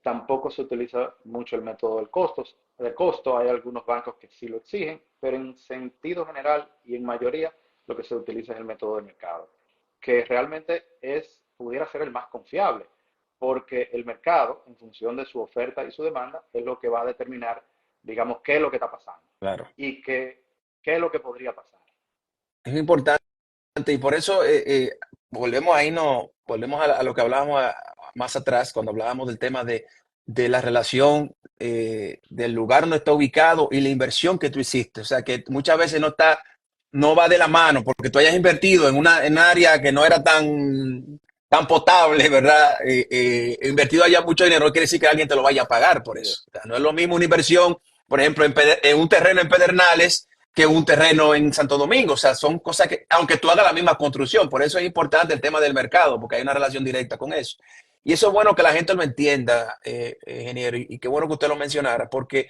Tampoco se utiliza mucho el método del costo. Hay algunos bancos que sí lo exigen, pero en sentido general y en mayoría lo que se utiliza es el método de mercado, que realmente pudiera ser el más confiable, porque el mercado, en función de su oferta y su demanda, es lo que va a determinar, digamos, qué es lo que está pasando
claro.
y qué es lo que podría pasar.
Es importante y por eso volvemos ahí, no, volvemos a lo que hablábamos más atrás, cuando hablábamos del tema de la relación del lugar donde está ubicado y la inversión que tú hiciste. O sea, que muchas veces no va de la mano, porque tú hayas invertido en un área que no era tan potable, ¿verdad? Invertido allá mucho dinero, no quiere decir que alguien te lo vaya a pagar por
Así es.
eso. O sea, no es lo mismo una inversión, por ejemplo, en un terreno en Pedernales que un terreno en Santo Domingo. O sea, son cosas que, aunque tú hagas la misma construcción, por eso es importante el tema del mercado, porque hay una relación directa con eso. Y eso es bueno que la gente lo entienda, ingeniero, y qué bueno que usted lo mencionara, porque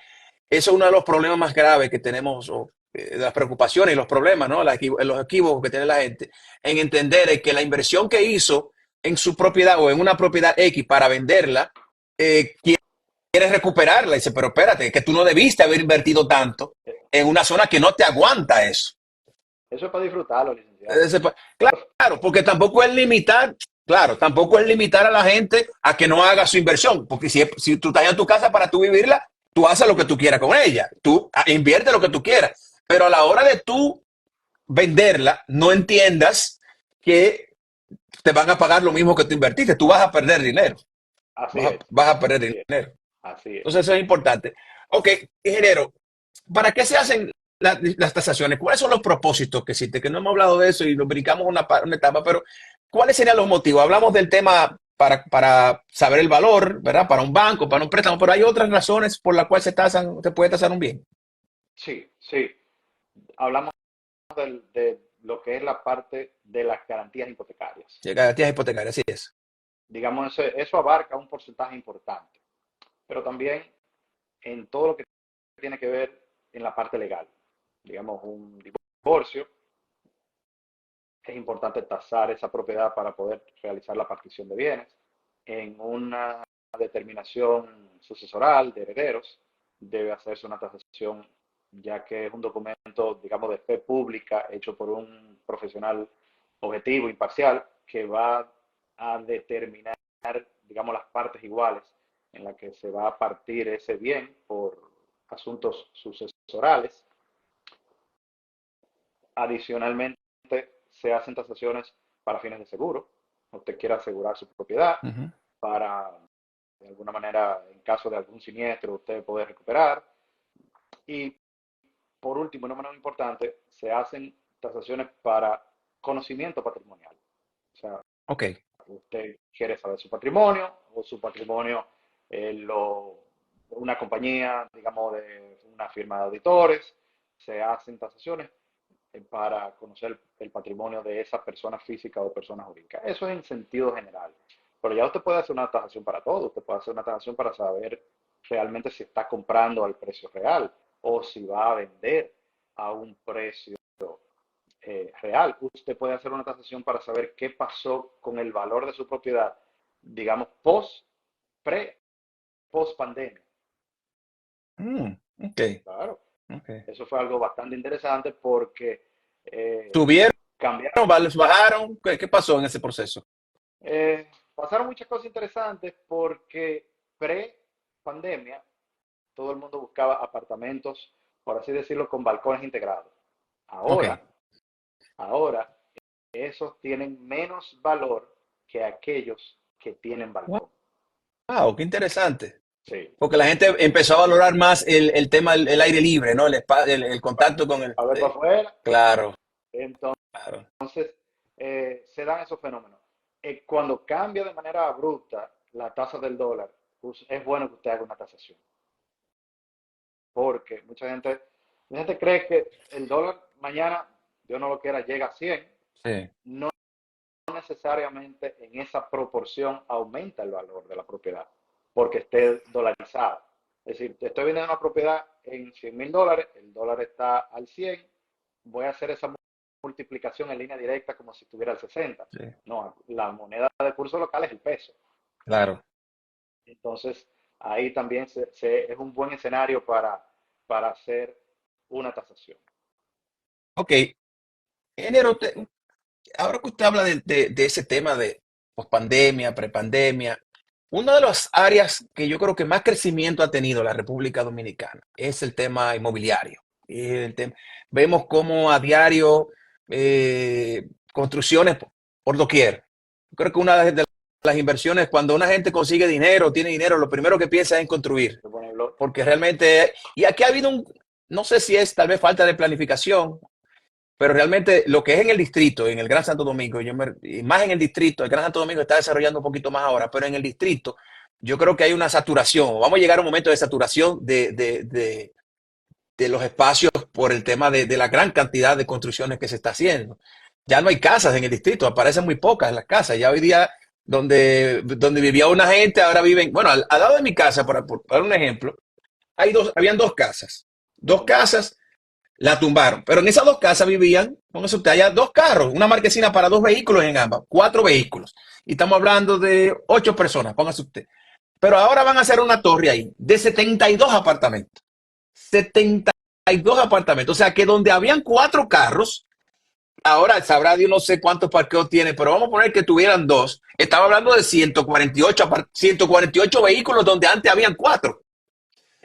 eso es uno de los problemas más graves que tenemos, de las preocupaciones y los problemas, ¿no? Los equívocos que tiene la gente, en entender que la inversión que hizo en su propiedad o en una propiedad X para venderla, quiere recuperarla. Y dice, pero espérate, que tú no debiste haber invertido tanto en una zona que no te aguanta eso.
Eso es para disfrutarlo, licenciado.
Claro, porque tampoco es limitar, claro, tampoco es limitar a la gente a que no haga su inversión, porque si tú estás en tu casa para tú vivirla, tú haces lo que tú quieras con ella, tú invierte lo que tú quieras, pero a la hora de tú venderla, no entiendas que te van a pagar lo mismo que tú invertiste, tú vas a perder dinero,
Así es,
vas a perder
así es,
dinero.
así es.
Entonces eso es importante. Ok, ingeniero, ¿para qué se hacen las tasaciones? ¿Cuáles son los propósitos que existen? Que no hemos hablado de eso y nos brincamos una etapa, pero ¿cuáles serían los motivos? Hablamos del tema para saber el valor, ¿verdad? Para un banco, para un préstamo, pero hay otras razones por las cuales se puede tasar un bien.
Sí, sí. Hablamos de lo que es la parte de las garantías hipotecarias.
Garantías hipotecarias, así es.
Digamos, eso abarca un porcentaje importante, pero también en todo lo que tiene que ver en la parte legal. Digamos, un divorcio, es importante tasar esa propiedad para poder realizar la partición de bienes. En una determinación sucesoral de herederos, debe hacerse una tasación, ya que es un documento, digamos, de fe pública hecho por un profesional objetivo, imparcial, que va a determinar, digamos, las partes iguales en las que se va a partir ese bien por asuntos sucesorales. Adicionalmente, se hacen tasaciones para fines de seguro. Usted quiere asegurar su propiedad
Uh -huh.
para, de alguna manera, en caso de algún siniestro, usted poder recuperar. Y por último, no menos importante, se hacen tasaciones para conocimiento patrimonial. O sea,
Ok.
usted quiere saber su patrimonio o su patrimonio una compañía, digamos, de una firma de auditores, se hacen tasaciones para conocer el patrimonio de esa persona física o persona jurídica. Eso es en sentido general. Pero ya usted puede hacer una tasación para todo. Usted puede hacer una tasación para saber realmente si está comprando al precio real o si va a vender a un precio real. Usted puede hacer una tasación para saber qué pasó con el valor de su propiedad, digamos, post pandemia.
Ok.
Claro,
Ok.
eso fue algo bastante interesante porque
¿Tuvieron?
cambiaron.
¿Bajaron? ¿Qué pasó en ese proceso?
Pasaron muchas cosas interesantes porque pre-pandemia todo el mundo buscaba apartamentos, por así decirlo, con balcones integrados.
Ok.
Ahora, ahora, esos tienen menos valor que aquellos que tienen balcón.
Wow, qué interesante.
Sí,
Porque la gente empezó a valorar más el tema del aire libre, ¿no? El contacto con el...
a ver para afuera.
Claro, claro.
Entonces, se dan esos fenómenos. Cuando cambia de manera abrupta la tasa del dólar, pues es bueno que usted haga una tasación. Porque mucha gente cree que el dólar mañana, Dios no lo quiera, llega a 100.
Sí,
No necesariamente en esa proporción aumenta el valor de la propiedad porque esté dolarizada. Es decir, te estoy vendiendo una propiedad en $100,000, el dólar está al 100, voy a hacer esa multiplicación en línea directa como si estuviera al 60.
sí,
No, la moneda de curso local es el peso.
claro.
Entonces, ahí también es un buen escenario para hacer una tasación.
Ok, enero, ahora que usted habla de ese tema de pospandemia, prepandemia, una de las áreas que yo creo que más crecimiento ha tenido la República Dominicana es el tema inmobiliario. Vemos cómo a diario construcciones por doquier. Yo creo que una de las inversiones, cuando una gente consigue dinero, tiene dinero, lo primero que piensa es en construir. Porque realmente, y aquí ha habido no sé si es tal vez falta de planificación, pero realmente lo que es en el distrito, en el Gran Santo Domingo, y más en el distrito, el Gran Santo Domingo está desarrollando un poquito más ahora, pero en el distrito yo creo que hay una saturación, vamos a llegar a un momento de saturación de los espacios por el tema de la gran cantidad de construcciones que se está haciendo. Ya no hay casas en el distrito, aparecen muy pocas las casas. Ya hoy día, donde vivía una gente, ahora viven, bueno, al lado de mi casa, para un ejemplo, habían dos casas. Dos casas la tumbaron. Pero en esas dos casas vivían, póngase usted, allá dos carros, una marquesina para dos vehículos en ambas, cuatro vehículos. Y estamos hablando de 8 personas, póngase usted. Pero ahora van a hacer una torre ahí de 72 apartamentos. 72 apartamentos. O sea que donde habían cuatro carros, ahora sabrá Dios no sé cuántos parqueos tiene, pero vamos a poner que tuvieran dos. Estaba hablando de 148 vehículos donde antes habían cuatro.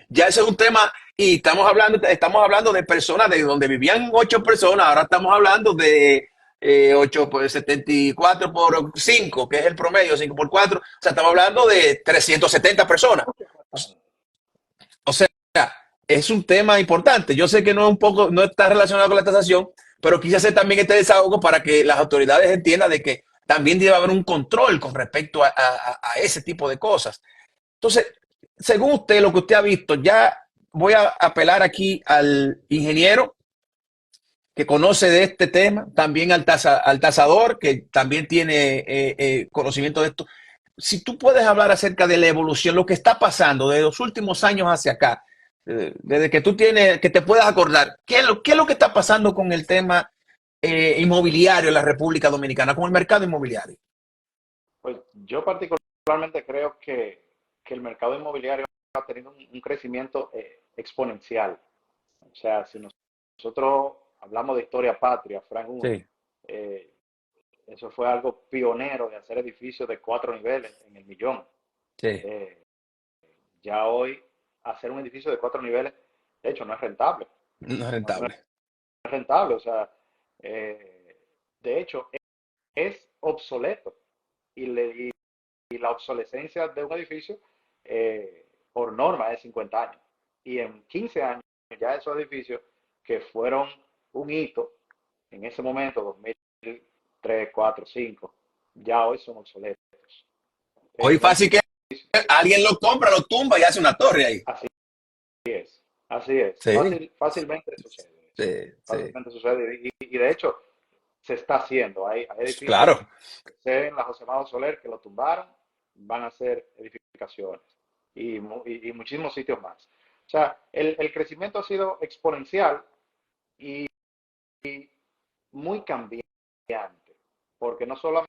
Ya ese es un tema y estamos hablando de personas de donde vivían 8 personas, ahora estamos hablando de 8 por 74 por 5, que es el promedio, 5 por 4, o sea, estamos hablando de 370 personas. O sea, es un tema importante. Yo sé que no está relacionado con la tasación, pero quise hacer también este desahogo para que las autoridades entiendan de que también debe haber un control con respecto a ese tipo de cosas. Entonces, según usted, lo que usted ha visto, ya voy a apelar aquí al ingeniero que conoce de este tema, también al tasador que también tiene conocimiento de esto. Si tú puedes hablar acerca de la evolución, lo que está pasando de los últimos años hacia acá, desde que que te puedas acordar, ¿qué es lo que está pasando con el tema inmobiliario en la República Dominicana, con el mercado inmobiliario?
Pues yo particularmente creo que el mercado inmobiliario ha tenido un crecimiento exponencial. O sea, si nosotros hablamos de historia patria, Frank 1,
Sí,
eso fue algo pionero de hacer edificios de 4 niveles en el millón.
sí,
Eh, ya hoy hacer un edificio de 4 niveles, de hecho, no es rentable.
no es
No es
rentable.
rentable, o sea, de hecho, es obsoleto y la obsolescencia de un edificio por norma es 50 años. Y en 15 años ya esos edificios que fueron un hito en ese momento, 2003, 4, 5, ya hoy son obsoletos.
Hoy
Un
fácil que
edificio,
alguien lo compra, lo tumba y hace una torre ahí.
así es, así es,
Sí,
fácilmente sucede eso,
sí, sí.
fácilmente sucede y de hecho se está haciendo, hay edificios
Claro.
en la José Amado Soler que lo tumbaron, van a ser edificaciones y muchísimos sitios más. O sea, el crecimiento ha sido exponencial y muy cambiante, porque no solamente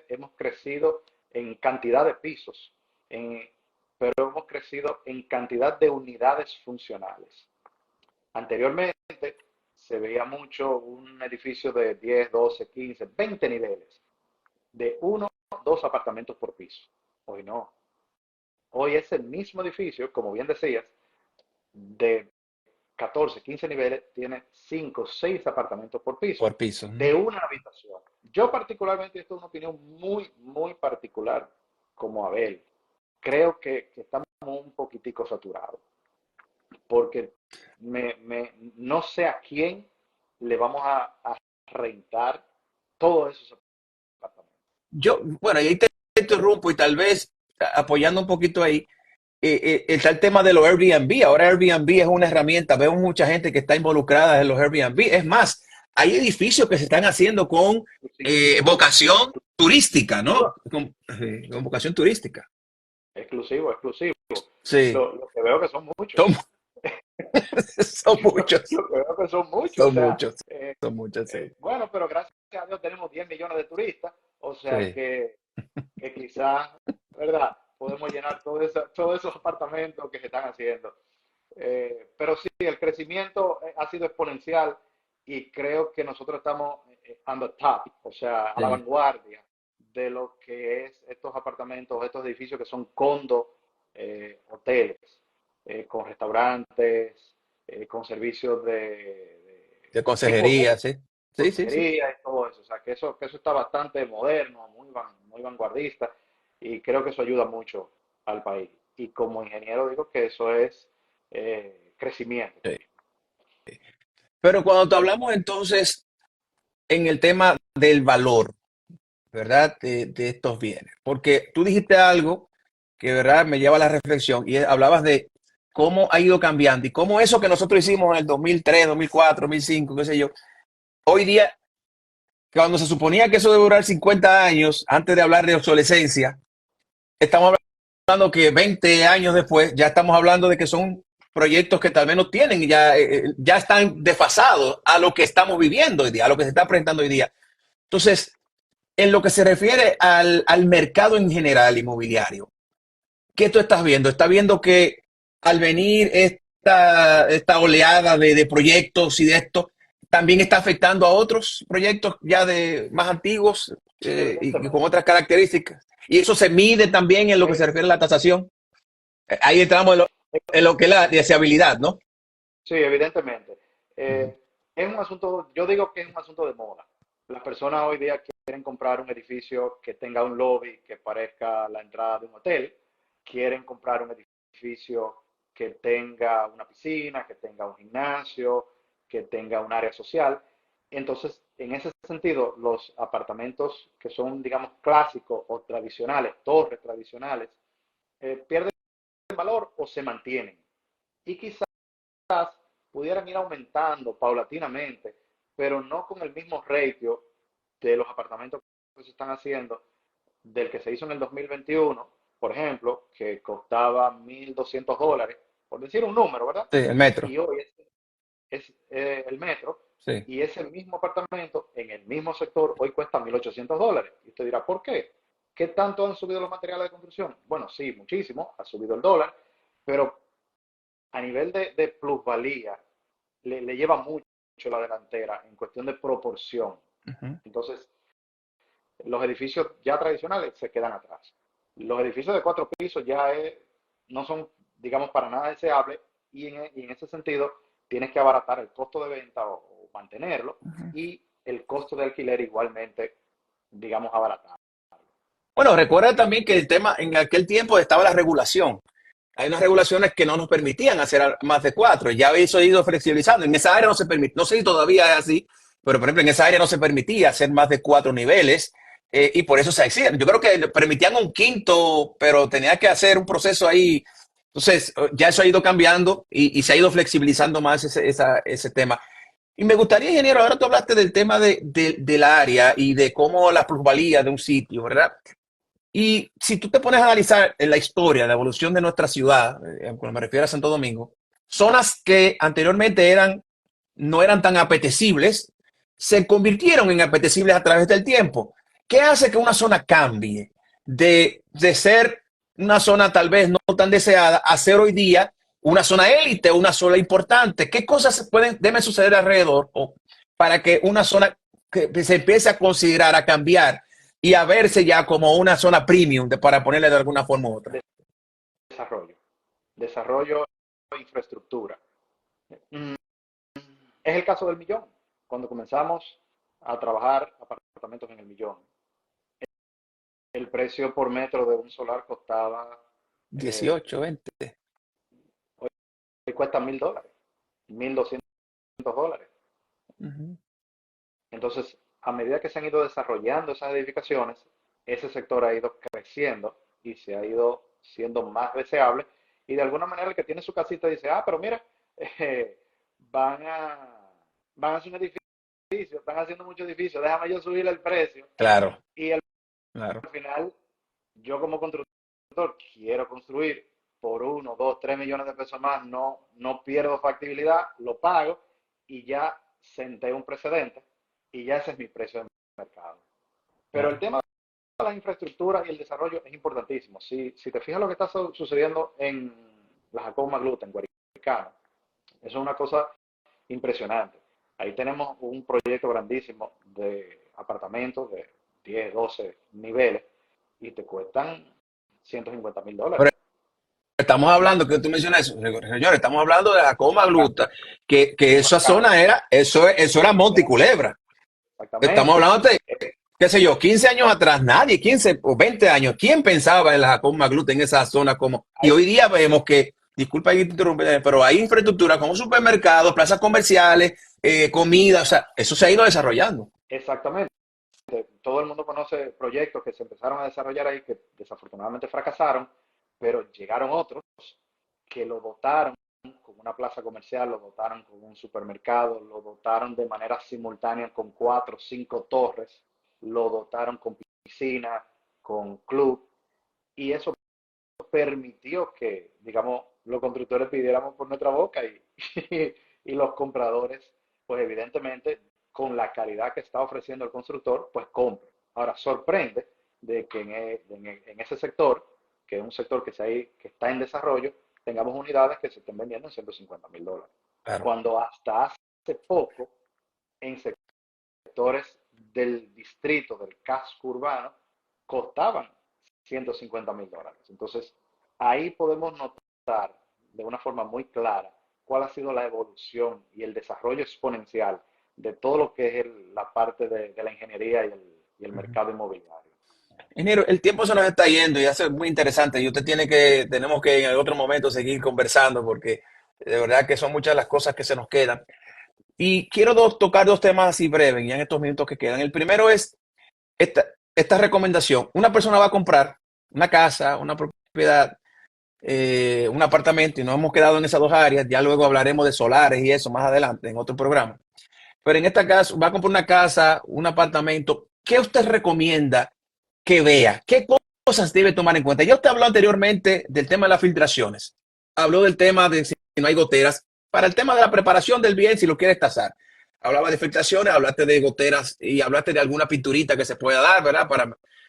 hemos crecido en cantidad de pisos, pero hemos crecido en cantidad de unidades funcionales. Anteriormente se veía mucho un edificio de 10, 12, 15, 20 niveles, de 1, 2 apartamentos por piso. Hoy no. Hoy es el mismo edificio, como bien decías, de 14, 15 niveles, tiene 5, 6 apartamentos por piso,
Por piso.
de una habitación. Yo particularmente, esto es una opinión muy particular como Abel, creo que estamos un poquitico saturados, porque no sé a quién le vamos a rentar todos esos apartamentos.
Bueno, y ahí te interrumpo y tal vez apoyando un poquito ahí, está el tema de los Airbnb. Ahora Airbnb es una herramienta. Veo mucha gente que está involucrada en los Airbnb. Es más, hay edificios que se están haciendo con vocación turística, ¿no? Con vocación turística.
Exclusivo, exclusivo.
Sí,
Lo que veo que son muchos.
son, son muchos.
Lo que veo que son muchos. O
Son
sea,
muchos. Son muchos, sí.
bueno, pero gracias a Dios tenemos 10 millones de turistas. O sea
Sí.
que quizás, ¿verdad? Podemos llenar todos esos apartamentos que se están haciendo. Pero sí, el crecimiento ha sido exponencial y creo que nosotros estamos on the top, o sea, a la
Sí.
vanguardia de lo que es estos apartamentos, estos edificios que son condos, hoteles, con restaurantes, con servicios
De
tipo
consejería, sí. Sí, sí, sí.
consejería y todo eso. O sea, que eso está bastante moderno, muy vanguardista y creo que eso ayuda mucho al país. Y como ingeniero digo que eso es crecimiento
Sí.
también.
Pero cuando hablamos entonces en el tema del valor, ¿verdad? De estos bienes. Porque tú dijiste algo que, ¿verdad? Me lleva a la reflexión y hablabas de cómo ha ido cambiando y cómo eso que nosotros hicimos en el 2003, 2004, 2005, qué sé yo, hoy día, cuando se suponía que eso debe durar 50 años, antes de hablar de obsolescencia, estamos hablando que 20 años después ya estamos hablando de que son proyectos que tal vez no tienen, ya están desfasados a lo que estamos viviendo hoy día, a lo que se está presentando hoy día. Entonces, en lo que se refiere al mercado en general inmobiliario, ¿qué tú estás viendo? ¿Estás viendo que al venir esta oleada de proyectos y de esto, también está afectando a otros proyectos ya de más antiguos y con
Evidentemente.
otras características? Y eso se mide también en lo que se refiere a la tasación. Ahí entramos en lo que es la deseabilidad, ¿no?
Sí, evidentemente.
Ujú.
Es un asunto, yo digo que es un asunto de moda. Las personas hoy día quieren comprar un edificio que tenga un lobby que parezca la entrada de un hotel, quieren comprar un edificio que tenga una piscina, que tenga un gimnasio, que tenga un área social. Entonces, en ese sentido, los apartamentos que son, digamos, clásicos o tradicionales, torres tradicionales, pierden valor o se mantienen. Y quizás pudieran ir aumentando paulatinamente, pero no con el mismo ratio de los apartamentos que se están haciendo del que se hizo en el 2021, por ejemplo, que costaba $1,200, por decir un número, ¿verdad?
Sí, el metro.
Y hoy es el metro,
Sí.
y ese mismo apartamento en el mismo sector hoy cuesta $1,800. Y usted dirá, ¿por qué? ¿Qué tanto han subido los materiales de construcción? Bueno, sí, muchísimo, ha subido el dólar, pero a nivel de plusvalía, le lleva mucho la delantera en cuestión de proporción.
Ujú.
Entonces, los edificios ya tradicionales se quedan atrás. Los edificios de 4 pisos no son, digamos, para nada deseables y en ese sentido tienes que abaratar el costo de venta o mantenerlo y el costo de alquiler igualmente, digamos, abaratar.
Bueno, recuerda también que el tema, en aquel tiempo estaba la regulación. Hay unas regulaciones que no nos permitían hacer más de cuatro. Ya eso ha ido flexibilizando. En esa área no se permite, no sé si todavía es así, pero por ejemplo en esa área no se permitía hacer más de cuatro niveles y por eso se hacía. Yo creo que permitían un quinto, pero tenía que hacer un proceso ahí. Entonces ya eso ha ido cambiando y se ha ido flexibilizando más ese tema. Y me gustaría, ingeniero, ahora tú hablaste del tema del área y de cómo la plusvalía de un sitio, ¿verdad? Y si tú te pones a analizar en la historia, la evolución de nuestra ciudad, cuando me refiero a Santo Domingo, zonas que anteriormente no eran tan apetecibles, se convirtieron en apetecibles a través del tiempo. ¿Qué hace que una zona cambie de ser una zona tal vez no tan deseada a ser hoy día una zona élite, una zona importante? ¿Qué cosas deben suceder alrededor para que una zona que se empiece a considerar, a cambiar y a verse ya como una zona premium, para ponerle de alguna forma u otra?
Desarrollo. Desarrollo de infraestructura. Mm, Es el caso del Millón. Cuando comenzamos a trabajar apartamentos en el Millón, el precio por metro de un solar costaba, eh,
18, 20.
hoy cuesta $1,000, $1,200.
Uh -huh.
Entonces, a medida que se han ido desarrollando esas edificaciones, ese sector ha ido creciendo y se ha ido siendo más deseable. Y de alguna manera el que tiene su casita dice, pero mira, eh, van a, van a hacer un edificio, están haciendo mucho edificio, déjame yo subirle el precio.
Claro,
Y al
claro.
final, yo como constructor quiero construir por 1, 2, 3 millones de pesos más, no pierdo factibilidad, lo pago y ya senté un precedente y ya ese es mi precio de mercado. Pero el
Claro.
tema de la infraestructura y el desarrollo es importantísimo. Si te fijas lo que está sucediendo en la Jacobo Magluta, en Guaricano, eso es una cosa impresionante. Ahí tenemos un proyecto grandísimo de apartamentos de 10, 12 niveles y te cuestan $150,000.
Pero estamos hablando, que tú mencionas eso, señores, estamos hablando de la coma gluta, que esa
Guaricano,
zona eso era Monte y Culebra. Estamos
exactamente.
hablando de, qué sé yo, 15 años atrás, nadie, 15 o 20 años, ¿quién pensaba en la Jacob Magluta en esa zona como? Y
Ahí,
hoy día vemos que, disculpa que te interrumpa, pero hay infraestructura como supermercados, plazas comerciales, comida, o sea, eso se ha ido desarrollando.
exactamente. Todo el mundo conoce proyectos que se empezaron a desarrollar ahí que desafortunadamente fracasaron, pero llegaron otros que lo dotaron con una plaza comercial, lo dotaron con un supermercado, lo dotaron de manera simultánea con 4 o 5 torres, lo dotaron con piscina, con club, y eso permitió que, digamos, los constructores pidiéramos por nuestra boca y los compradores, pues evidentemente, con la calidad que está ofreciendo el constructor, pues compran. Ahora, sorprende de que en ese sector, que es un sector que está en desarrollo, tengamos unidades que se estén vendiendo en $150,000.
Claro.
Cuando hasta hace poco, en sectores del distrito, del casco urbano, costaban $150,000. Entonces, ahí podemos notar de una forma muy clara cuál ha sido la evolución y el desarrollo exponencial de todo lo que es la parte de la ingeniería y el mercado inmobiliario.
Ingeniero, el tiempo se nos está yendo y eso es muy interesante y tenemos que en otro momento seguir conversando porque de verdad que son muchas las cosas que se nos quedan. Y quiero tocar dos temas así breves ya en estos minutos que quedan. El primero es esta, esta recomendación. Una persona va a comprar una casa, una propiedad, un apartamento y nos hemos quedado en esas dos áreas. Ya luego hablaremos de solares y eso más adelante en otro programa. Pero en este caso va a comprar una casa, un apartamento. ¿Qué usted recomienda que vea? ¿Qué cosas debe tomar en cuenta? Ya usted habló anteriormente del tema de las filtraciones. Habló del tema de si no hay goteras. Para el tema de la preparación del bien, si lo quieres tasar. Hablaba de filtraciones, hablaste de goteras y hablaste de alguna pinturita que se pueda dar, ¿verdad?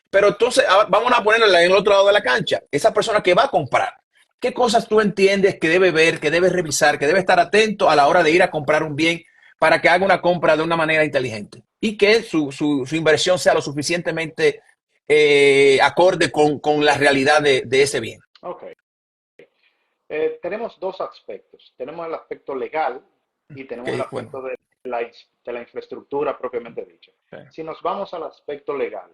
Pero entonces vamos a ponerla en el otro lado de la cancha. Esa persona que va a comprar, ¿qué cosas tú entiendes que debe ver, que debe revisar, que debe estar atento a la hora de ir a comprar un bien para que haga una compra de una manera inteligente y que su inversión sea lo suficientemente acorde con la realidad de ese bien?
Ok. Tenemos dos aspectos. Tenemos el aspecto legal y tenemos el
Okay, bueno.
aspecto de la infraestructura propiamente dicha.
Okay.
Si nos vamos al aspecto legal,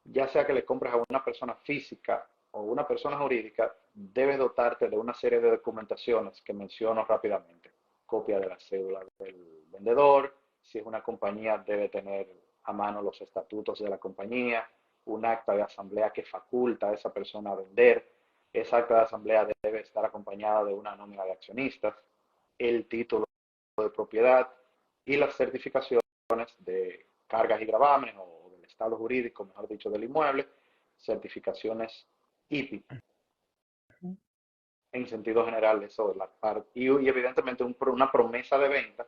ya sea que le compres a una persona física o una persona jurídica, debes dotarte de una serie de documentaciones que menciono rápidamente. Copia de la cédula del vendedor, si es una compañía debe tener a mano los estatutos de la compañía, un acta de asamblea que faculta a esa persona a vender. Esa acta de asamblea debe estar acompañada de una nómina de accionistas, el título de propiedad y las certificaciones de cargas y gravámenes o del estado jurídico, mejor dicho, del inmueble, certificaciones IPI. En sentido general, eso es la parte. Y evidentemente una promesa de venta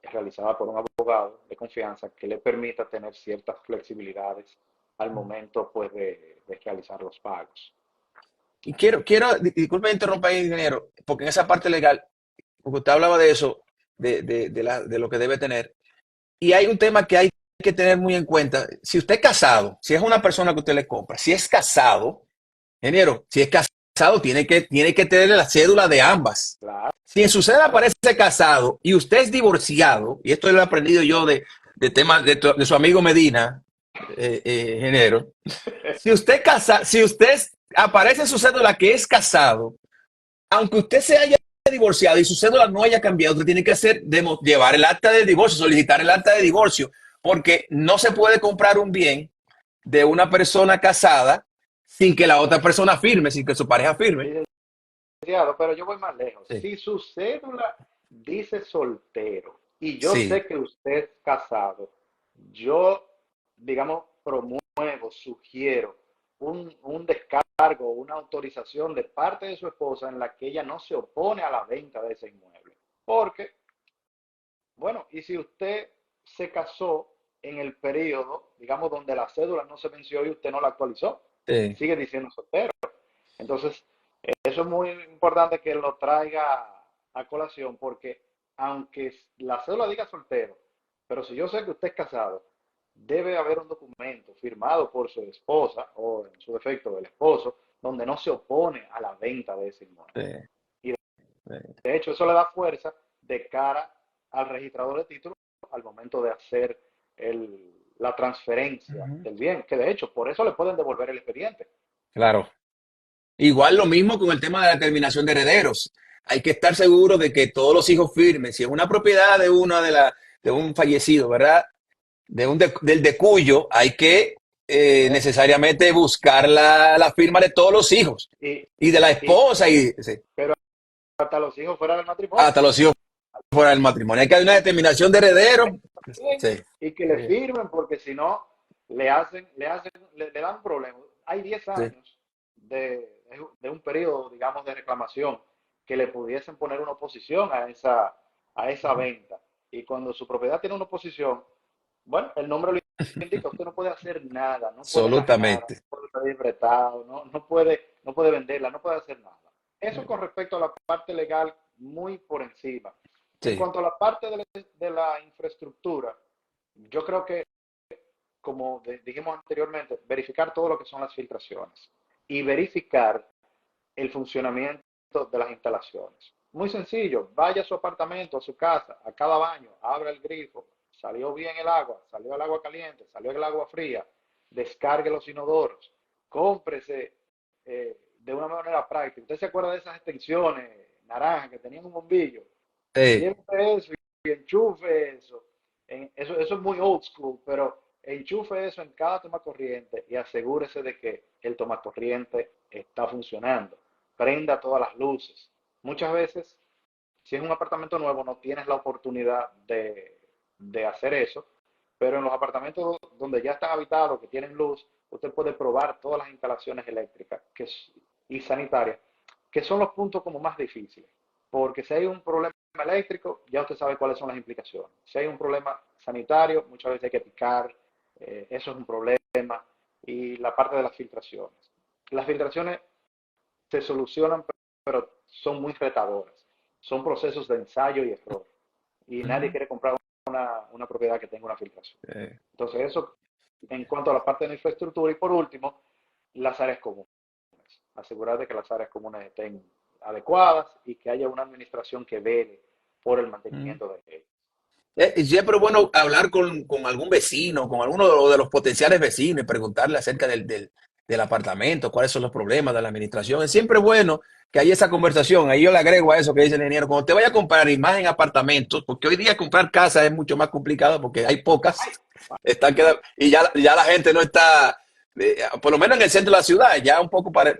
realizada por un abogado de confianza que le permita tener ciertas flexibilidades al momento pues, de realizar los pagos.
Y disculpe interrumpir, ingeniero, porque en esa parte legal, porque usted hablaba de eso, de lo que debe tener, y hay un tema que hay que tener muy en cuenta. Si usted es casado, si es una persona que usted le compra, si es casado, ingeniero, si es casado, tiene que tener la cédula de ambas.
Claro.
Si en su cédula aparece casado y usted es divorciado, y esto lo he aprendido yo de temas de su amigo Medina, ingeniero, si usted aparece en su cédula que es casado, aunque usted se haya divorciado y su cédula no haya cambiado, usted tiene que llevar el acta de divorcio, solicitar el acta de divorcio, porque no se puede comprar un bien de una persona casada sin que la otra persona firme, sin que su pareja firme.
Licenciado, pero yo voy más lejos.
Sí,
Si su cédula dice soltero y yo
sí.
sé que usted es casado, yo, digamos, promuevo, sugiero un descargo, una autorización de parte de su esposa en la que ella no se opone a la venta de ese inmueble. Porque, bueno, y si usted se casó en el periodo, digamos, donde la cédula no se venció y usted no la actualizó,
Sí.
sigue diciendo soltero. Entonces, eso es muy importante que lo traiga a colación porque aunque la cédula diga soltero, pero si yo sé que usted es casado, debe haber un documento firmado por su esposa o en su defecto del esposo, donde no se opone a la venta de ese
Sí,
inmueble. Y
sí.
de hecho eso le da fuerza de cara al registrador de títulos al momento de hacer la transferencia
Ujú.
del bien, que de hecho por eso le pueden devolver el expediente.
Claro. Igual lo mismo con el tema de la terminación de herederos. Hay que estar seguro de que todos los hijos firmen. Si es una propiedad de un fallecido, ¿verdad? Del de cuyo, hay que
¿Eh?
necesariamente buscar la firma de todos los hijos
Y,
y de la
y,
esposa y sí,
pero hasta los hijos fuera del matrimonio.
hasta los hijos fuera del matrimonio. Hay que haber una determinación de herederos. Sí,
Y que le
sí,
firmen porque si no le dan problemas. Hay 10
sí.
años de un periodo, digamos, de reclamación que le pudiesen poner una oposición a esa venta. Y cuando su propiedad tiene una oposición, bueno, el nombre lo indica, usted no puede hacer nada, no puede enajenar,
Absolutamente.
no puede pedir prestado, no puede venderla, no puede hacer nada. Eso con respecto a la parte legal, muy por encima. En
Sí,
cuanto a la parte de la infraestructura, yo creo que, como dijimos anteriormente, verificar todo lo que son las filtraciones y verificar el funcionamiento de las instalaciones. Muy sencillo, vaya a su apartamento, a su casa, a cada baño, abra el grifo, salió bien el agua, salió el agua caliente, salió el agua fría, descargue los inodoros, cómprese de una manera práctica. ¿Usted se acuerda de esas extensiones naranjas que tenían un bombillo?
sí,
Llévese eso y enchufe eso. Eso es muy old school, pero enchufe eso en cada toma corriente y asegúrese de que el toma corriente está funcionando. Prenda todas las luces. Muchas veces, si es un apartamento nuevo, no tienes la oportunidad de hacer eso, pero en los apartamentos donde ya están habitados, que tienen luz, usted puede probar todas las instalaciones eléctricas y sanitarias, que son los puntos como más difíciles. Porque si hay un problema eléctrico, ya usted sabe cuáles son las implicaciones. Si hay un problema sanitario, muchas veces hay que picar, eso es un problema. Y la parte de las filtraciones. Las filtraciones se solucionan, pero son muy retadoras. Son procesos de ensayo y error. Y nadie
ujú,
quiere comprar una propiedad que tenga una filtración.
eh,
Entonces, eso en cuanto a la parte de la infraestructura. Y por último, las áreas comunes. Asegurar de que las áreas comunes estén adecuadas y que haya una administración que vele por el
ujú.
mantenimiento de ellas.
Y siempre es bueno hablar con algún vecino, con alguno de los potenciales vecinos y preguntarle acerca del apartamento, cuáles son los problemas de la administración. Es siempre bueno que haya esa conversación. Ahí yo le agrego a eso que dice el ingeniero, cuando te vaya a comprar y más en apartamentos, porque hoy día comprar casa es mucho más complicado porque hay pocas, y ya la gente no está, por lo menos en el centro de la ciudad, ya un poco para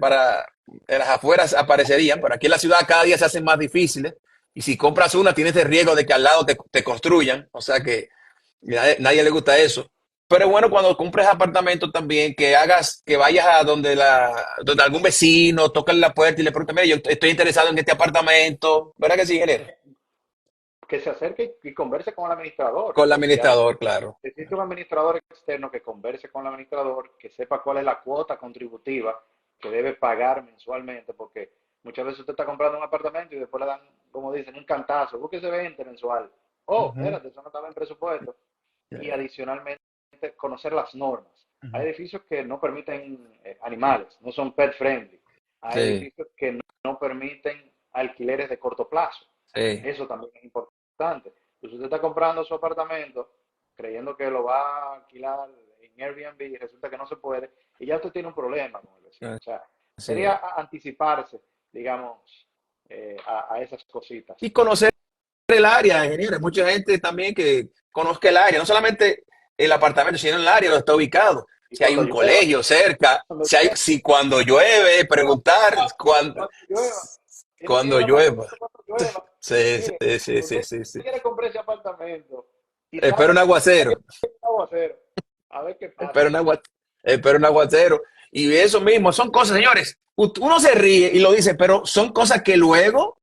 en las afueras aparecerían, pero aquí en la ciudad cada día se hacen más difíciles. Y si compras una, tienes el riesgo de que al lado te construyan. O sea que nadie le gusta eso. Pero es bueno cuando compres apartamento también que hagas, que vayas a donde algún vecino, toca la puerta y le preguntes, mire, yo estoy interesado en este apartamento. ¿Verdad que sí, ingeniero?
Que se acerque y converse con el administrador.
Con el
O si hay,
administrador, claro.
existe un administrador externo que converse con el administrador, que sepa cuál es la cuota contributiva que debe pagar mensualmente, porque muchas veces usted está comprando un apartamento y después le dan, como dicen, un cantazo, búsquese 20 mensual. Oh,
Ujú.
espérate, eso no estaba en presupuesto. Y adicionalmente, conocer las normas. Hay edificios que no permiten animales, no son pet friendly. Hay
Sí,
edificios que no permiten alquileres de corto plazo.
sí,
Eso también es importante. Entonces usted está comprando su apartamento creyendo que lo va a alquilar en Airbnb y resulta que no se puede y ya usted tiene un problema con el vecino. O sea,
así
sería
es.
anticiparse, digamos, a esas cositas.
Y conocer el área, ingeniero. Hay mucha gente también que conozca el área, no solamente el apartamento, sino el área donde está ubicado.
Y
Si hay
cuando
un
llueva,
colegio cerca,
cuando llueva,
si cuando llueve, preguntar
cuando llueva, tiene que ir
cuando
al
llueva.
apartamento cuando llueva.
Sí,
Mire,
sí, sí, sí,
usted
sí, sí.
quiere comprar ese apartamento y
Espera un
sabe que hay
aguacero,
un aguacero. A ver qué
espera
pasa.
un agua, espera un aguacero. Y eso mismo, son cosas, señores. Uno se ríe y lo dice, pero son cosas que luego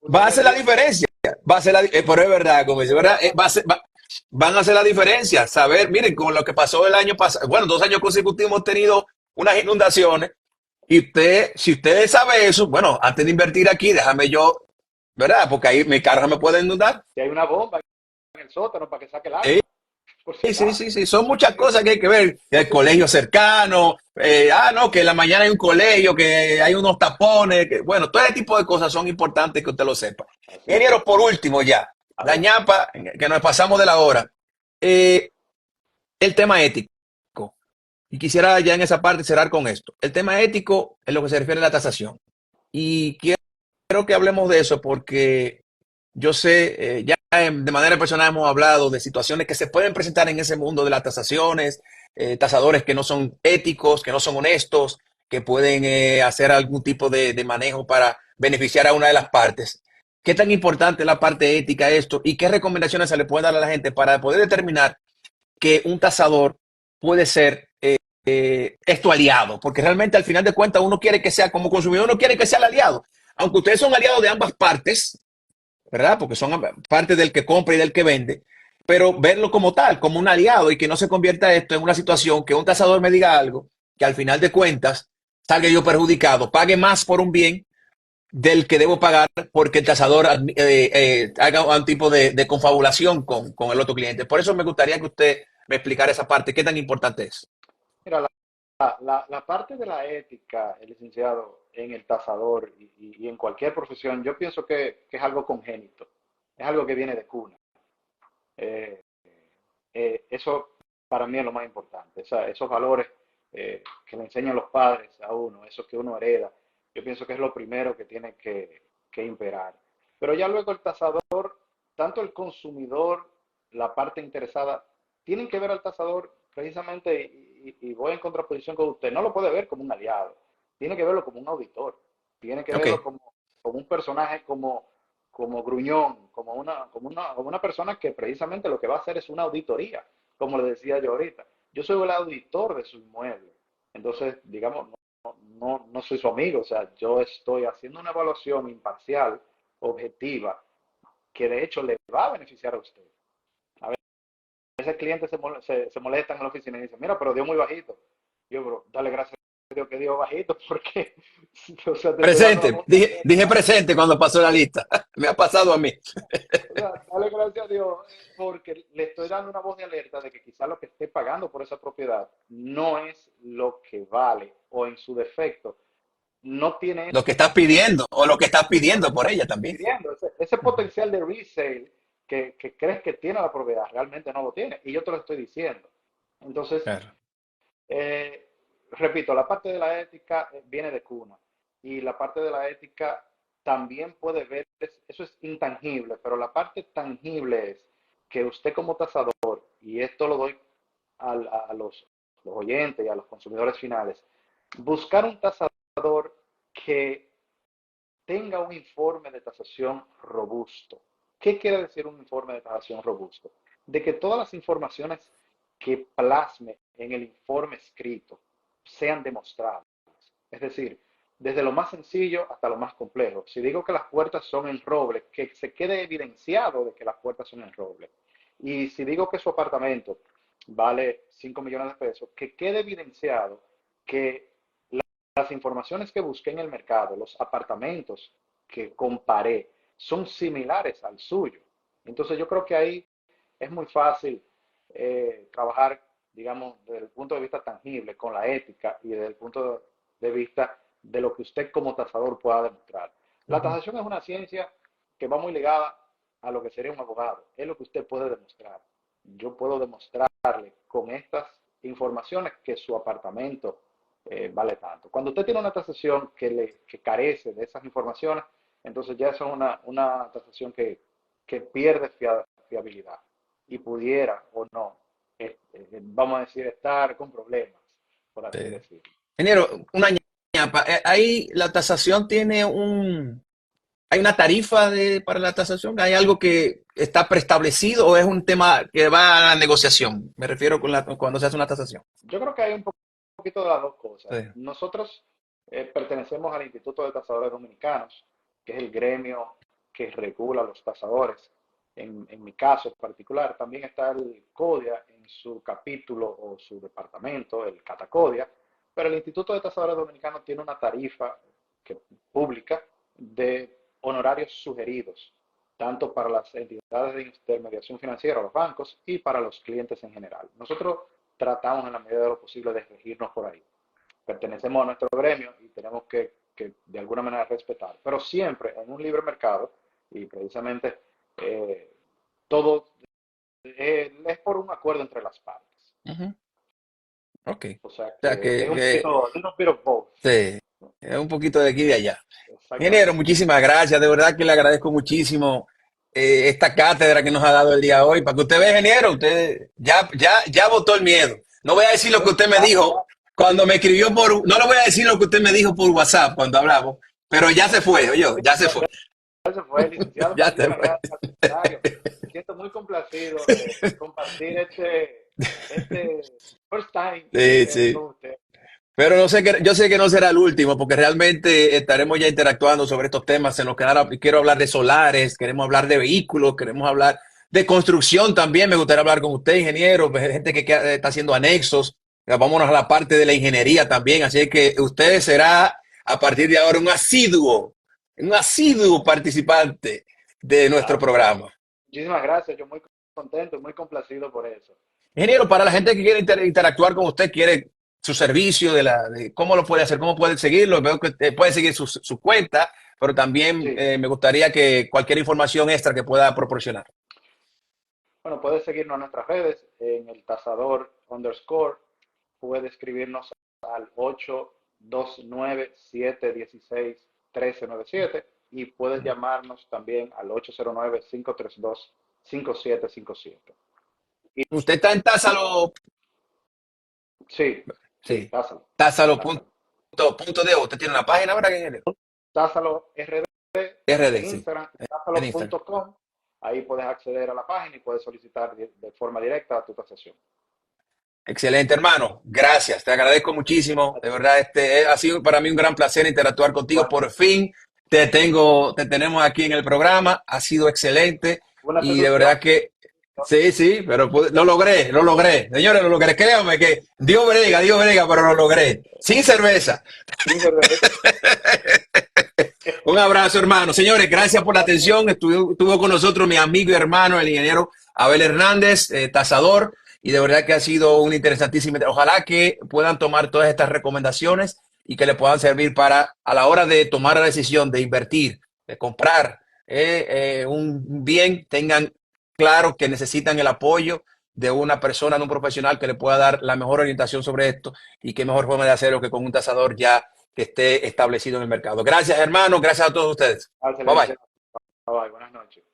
Usted
va a
se
hacer la
ríe,
diferencia. Va a hacer pero es verdad, como dice, ¿verdad?
pero
Van a hacer la diferencia. Saber, miren, con lo que pasó el año pasado, bueno, 2 años consecutivos hemos tenido unas inundaciones. Y usted, si usted sabe eso, bueno, antes de invertir aquí, déjame yo, ¿verdad? Porque ahí mi carro me puede inundar.
si hay una bomba en el sótano para que saque el
Sí,
agua, por si
sí,
acaso.
sí, sí. Son muchas cosas que hay que ver.
Por
El
si acaso.
colegio cercano, no, que en la mañana hay un colegio, que hay unos tapones, que, bueno, todo ese tipo de cosas son importantes que usted lo sepa.
Así es.
Ingeniero, por último ya, la
Adelante.
ñapa, que nos pasamos de la hora. Eh, el tema ético. Y quisiera ya en esa parte cerrar con esto. El tema ético en lo que se refiere a la tasación. Y quiero que hablemos de eso porque yo sé, ya de manera personal hemos hablado de situaciones que se pueden presentar en ese mundo de las tasaciones, tasadores que no son éticos, que no son honestos, que pueden hacer algún tipo de manejo para beneficiar a una de las partes. ¿Qué tan importante es la parte ética de esto y qué recomendaciones se le puede dar a la gente para poder determinar que un tasador puede ser es tu aliado? Porque realmente al final de cuentas uno quiere que sea, como consumidor, uno quiere que sea el aliado. aunque ustedes son aliados de ambas partes, ¿verdad? Porque son parte del que compra y del que vende, pero verlo como tal, como un aliado y que no se convierta esto en una situación que un tasador me diga algo, que al final de cuentas salga yo perjudicado, pague más por un bien del que debo pagar porque el tasador haga un tipo de confabulación con el otro cliente. Por eso me gustaría que usted me explicara esa parte, qué tan importante es.
Mira, la parte de la ética, el licenciado, en el tasador y en cualquier profesión, yo pienso que es algo congénito, es algo que viene de cuna. Eh, Eso para mí es lo más importante, esos valores que le enseñan los padres a uno, esos que uno hereda, yo pienso que es lo primero que tiene que imperar. Pero ya luego el tasador, tanto el consumidor, la parte interesada, tienen que ver al tasador precisamente, y voy en contraposición con usted, no lo puede ver como un aliado, tiene que verlo como un auditor, tiene que
Ok,
verlo como un personaje como gruñón, como una persona que precisamente lo que va a hacer es una auditoría, como le decía yo ahorita. Yo soy el auditor de su inmueble. Entonces, digamos, no soy su amigo, o sea, yo estoy haciendo una evaluación imparcial, objetiva, que de hecho le va a beneficiar a usted. A veces clientes se molestan en la oficina y dicen, mira, pero dio muy bajito. Yo, bro, dale gracias a Dios que dio bajito, porque, o sea, te estoy dando una
presente.
voz de
Dije
alerta.
presente cuando pasó la lista. Me ha pasado a mí.
O sea, dale gracias a Dios, porque le estoy dando una voz de alerta de que quizá lo que esté pagando por esa propiedad no es lo que vale, o en su defecto no tiene
Lo que estás pidiendo o lo que estás pidiendo por ella también.
pidiendo. Ese potencial de resale que crees que tiene la propiedad, realmente no lo tiene. Y yo te lo estoy diciendo. Entonces,
Claro.
eh, repito, la parte de la ética viene de cuna. Y la parte de la ética también puede ver, eso es intangible, pero la parte tangible es que usted como tasador, y esto lo doy los oyentes y a los consumidores finales, buscar un tasador que tenga un informe de tasación robusto. ¿Qué quiere decir un informe de tasación robusto? De que todas las informaciones que plasme en el informe escrito sean demostrables. Es decir, desde lo más sencillo hasta lo más complejo. Si digo que las puertas son en roble, que se quede evidenciado de que las puertas son en roble. Y si digo que su apartamento vale 5 millones de pesos, que quede evidenciado que las informaciones que busqué en el mercado, los apartamentos que comparé, son similares al suyo. Entonces yo creo que ahí es muy fácil trabajar, digamos, desde el punto de vista tangible, con la ética y desde el punto de vista de lo que usted como tasador pueda demostrar. La tasación es una ciencia que va muy ligada a lo que sería un abogado. Es lo que usted puede demostrar. Yo puedo demostrarle con estas informaciones que su apartamento vale tanto. Cuando usted tiene una tasación que carece de esas informaciones, entonces ya es una tasación que pierde fiabilidad y pudiera o no, vamos a decir, estar con problemas, por así decirlo.
Ingeniero, una ñapa. Ahí la tasación tiene hay una tarifa para la tasación, hay algo que está preestablecido o es un tema que va a la negociación. Me refiero cuando se hace una tasación.
Yo creo que hay un poquito de las dos cosas.
Sí.
Nosotros pertenecemos al Instituto de Tasadores Dominicanos, que es el gremio que regula a los tasadores. En mi caso particular, también está el CODIA en su capítulo o su departamento, el Catacodia, pero el Instituto de Tasadores Dominicanos tiene una tarifa pública de honorarios sugeridos, tanto para las entidades de intermediación financiera, los bancos, y para los clientes en general. Nosotros tratamos en la medida de lo posible de regirnos por ahí. Pertenecemos a nuestro gremio y tenemos que de alguna manera respetar, pero siempre en un libre mercado y precisamente todo es por un acuerdo entre las partes.
Ujú. Ok.
O sea
O sea
que es un poquito of both.
sí, es un poquito de aquí y de allá. Ingeniero,
Exactamente.
muchísimas gracias. De verdad que le agradezco muchísimo esta cátedra que nos ha dado el día de hoy. Para que usted vea, ingeniero, usted ya botó el miedo. No voy a decir lo que usted me dijo cuando me escribió no le voy a decir lo que usted me dijo por WhatsApp cuando hablamos, pero ya se fue, oye, ya se fue.
Se fue, licenciado.
Ya se
Muchísimas
fue.
gracias, al contrario. Me siento muy complacido de compartir este first time
Sí,
con
sí.
usted.
Pero no sé que, yo sé que no será el último, porque realmente estaremos ya interactuando sobre estos temas. Se nos quedará, quiero hablar de solares, queremos hablar de vehículos, queremos hablar de construcción también. Me gustaría hablar con usted, ingeniero, pues, gente que está haciendo anexos. Vámonos a la parte de la ingeniería también. Así que usted será a partir de ahora un asiduo participante de nuestro
Ah, pues,
programa.
muchísimas gracias, yo muy contento, muy complacido por eso.
Ingeniero, para la gente que quiere interactuar con usted, quiere su servicio de cómo lo puede hacer, cómo puede seguirlo. Veo que puede seguir su cuenta, pero también
Sí,
me gustaría que cualquier información extra que pueda proporcionar.
bueno, puedes seguirnos en nuestras redes, en el tasador underscore, puedes escribirnos al 829-716-1397 y puedes llamarnos también al 809-532-5757.
Usted está en Tásalo,
Sí, sí,
sí,
tásalo, tásalo.
Tásalo.de. Usted tiene una página, ¿verdad, ingeniero?
Tásalo RD
RD,
en
sí,
Instagram,
en Instagram.
tásalo.com. Ahí puedes acceder a la página y puedes solicitar de forma directa a tu tasación.
Excelente, hermano. Gracias. Te agradezco muchísimo. De verdad, ha sido para mí un gran placer interactuar contigo.
Igual,
Por fin te tenemos aquí en el programa. Ha sido excelente.
una
Y de
seducción.
verdad que sí, sí, pero lo logré. Señores, lo logré. Créanme que Dios brega, pero lo logré. Sin cerveza.
Sin cerveza.
Un abrazo, hermano. Señores, gracias por la atención. Estuvo con nosotros mi amigo y hermano, el ingeniero Abel Hernández, tasador, y de verdad que ha sido un interesantísimo. Ojalá que puedan tomar todas estas recomendaciones y que le puedan servir para, a la hora de tomar la decisión de invertir, de comprar un bien, tengan claro que necesitan el apoyo de una persona, de un profesional que le pueda dar la mejor orientación sobre esto, y qué mejor forma de hacerlo que con un tasador ya que esté establecido en el mercado. Gracias, hermano. Gracias a todos ustedes. Bye bye.
Excelente. Bye, buenas noches.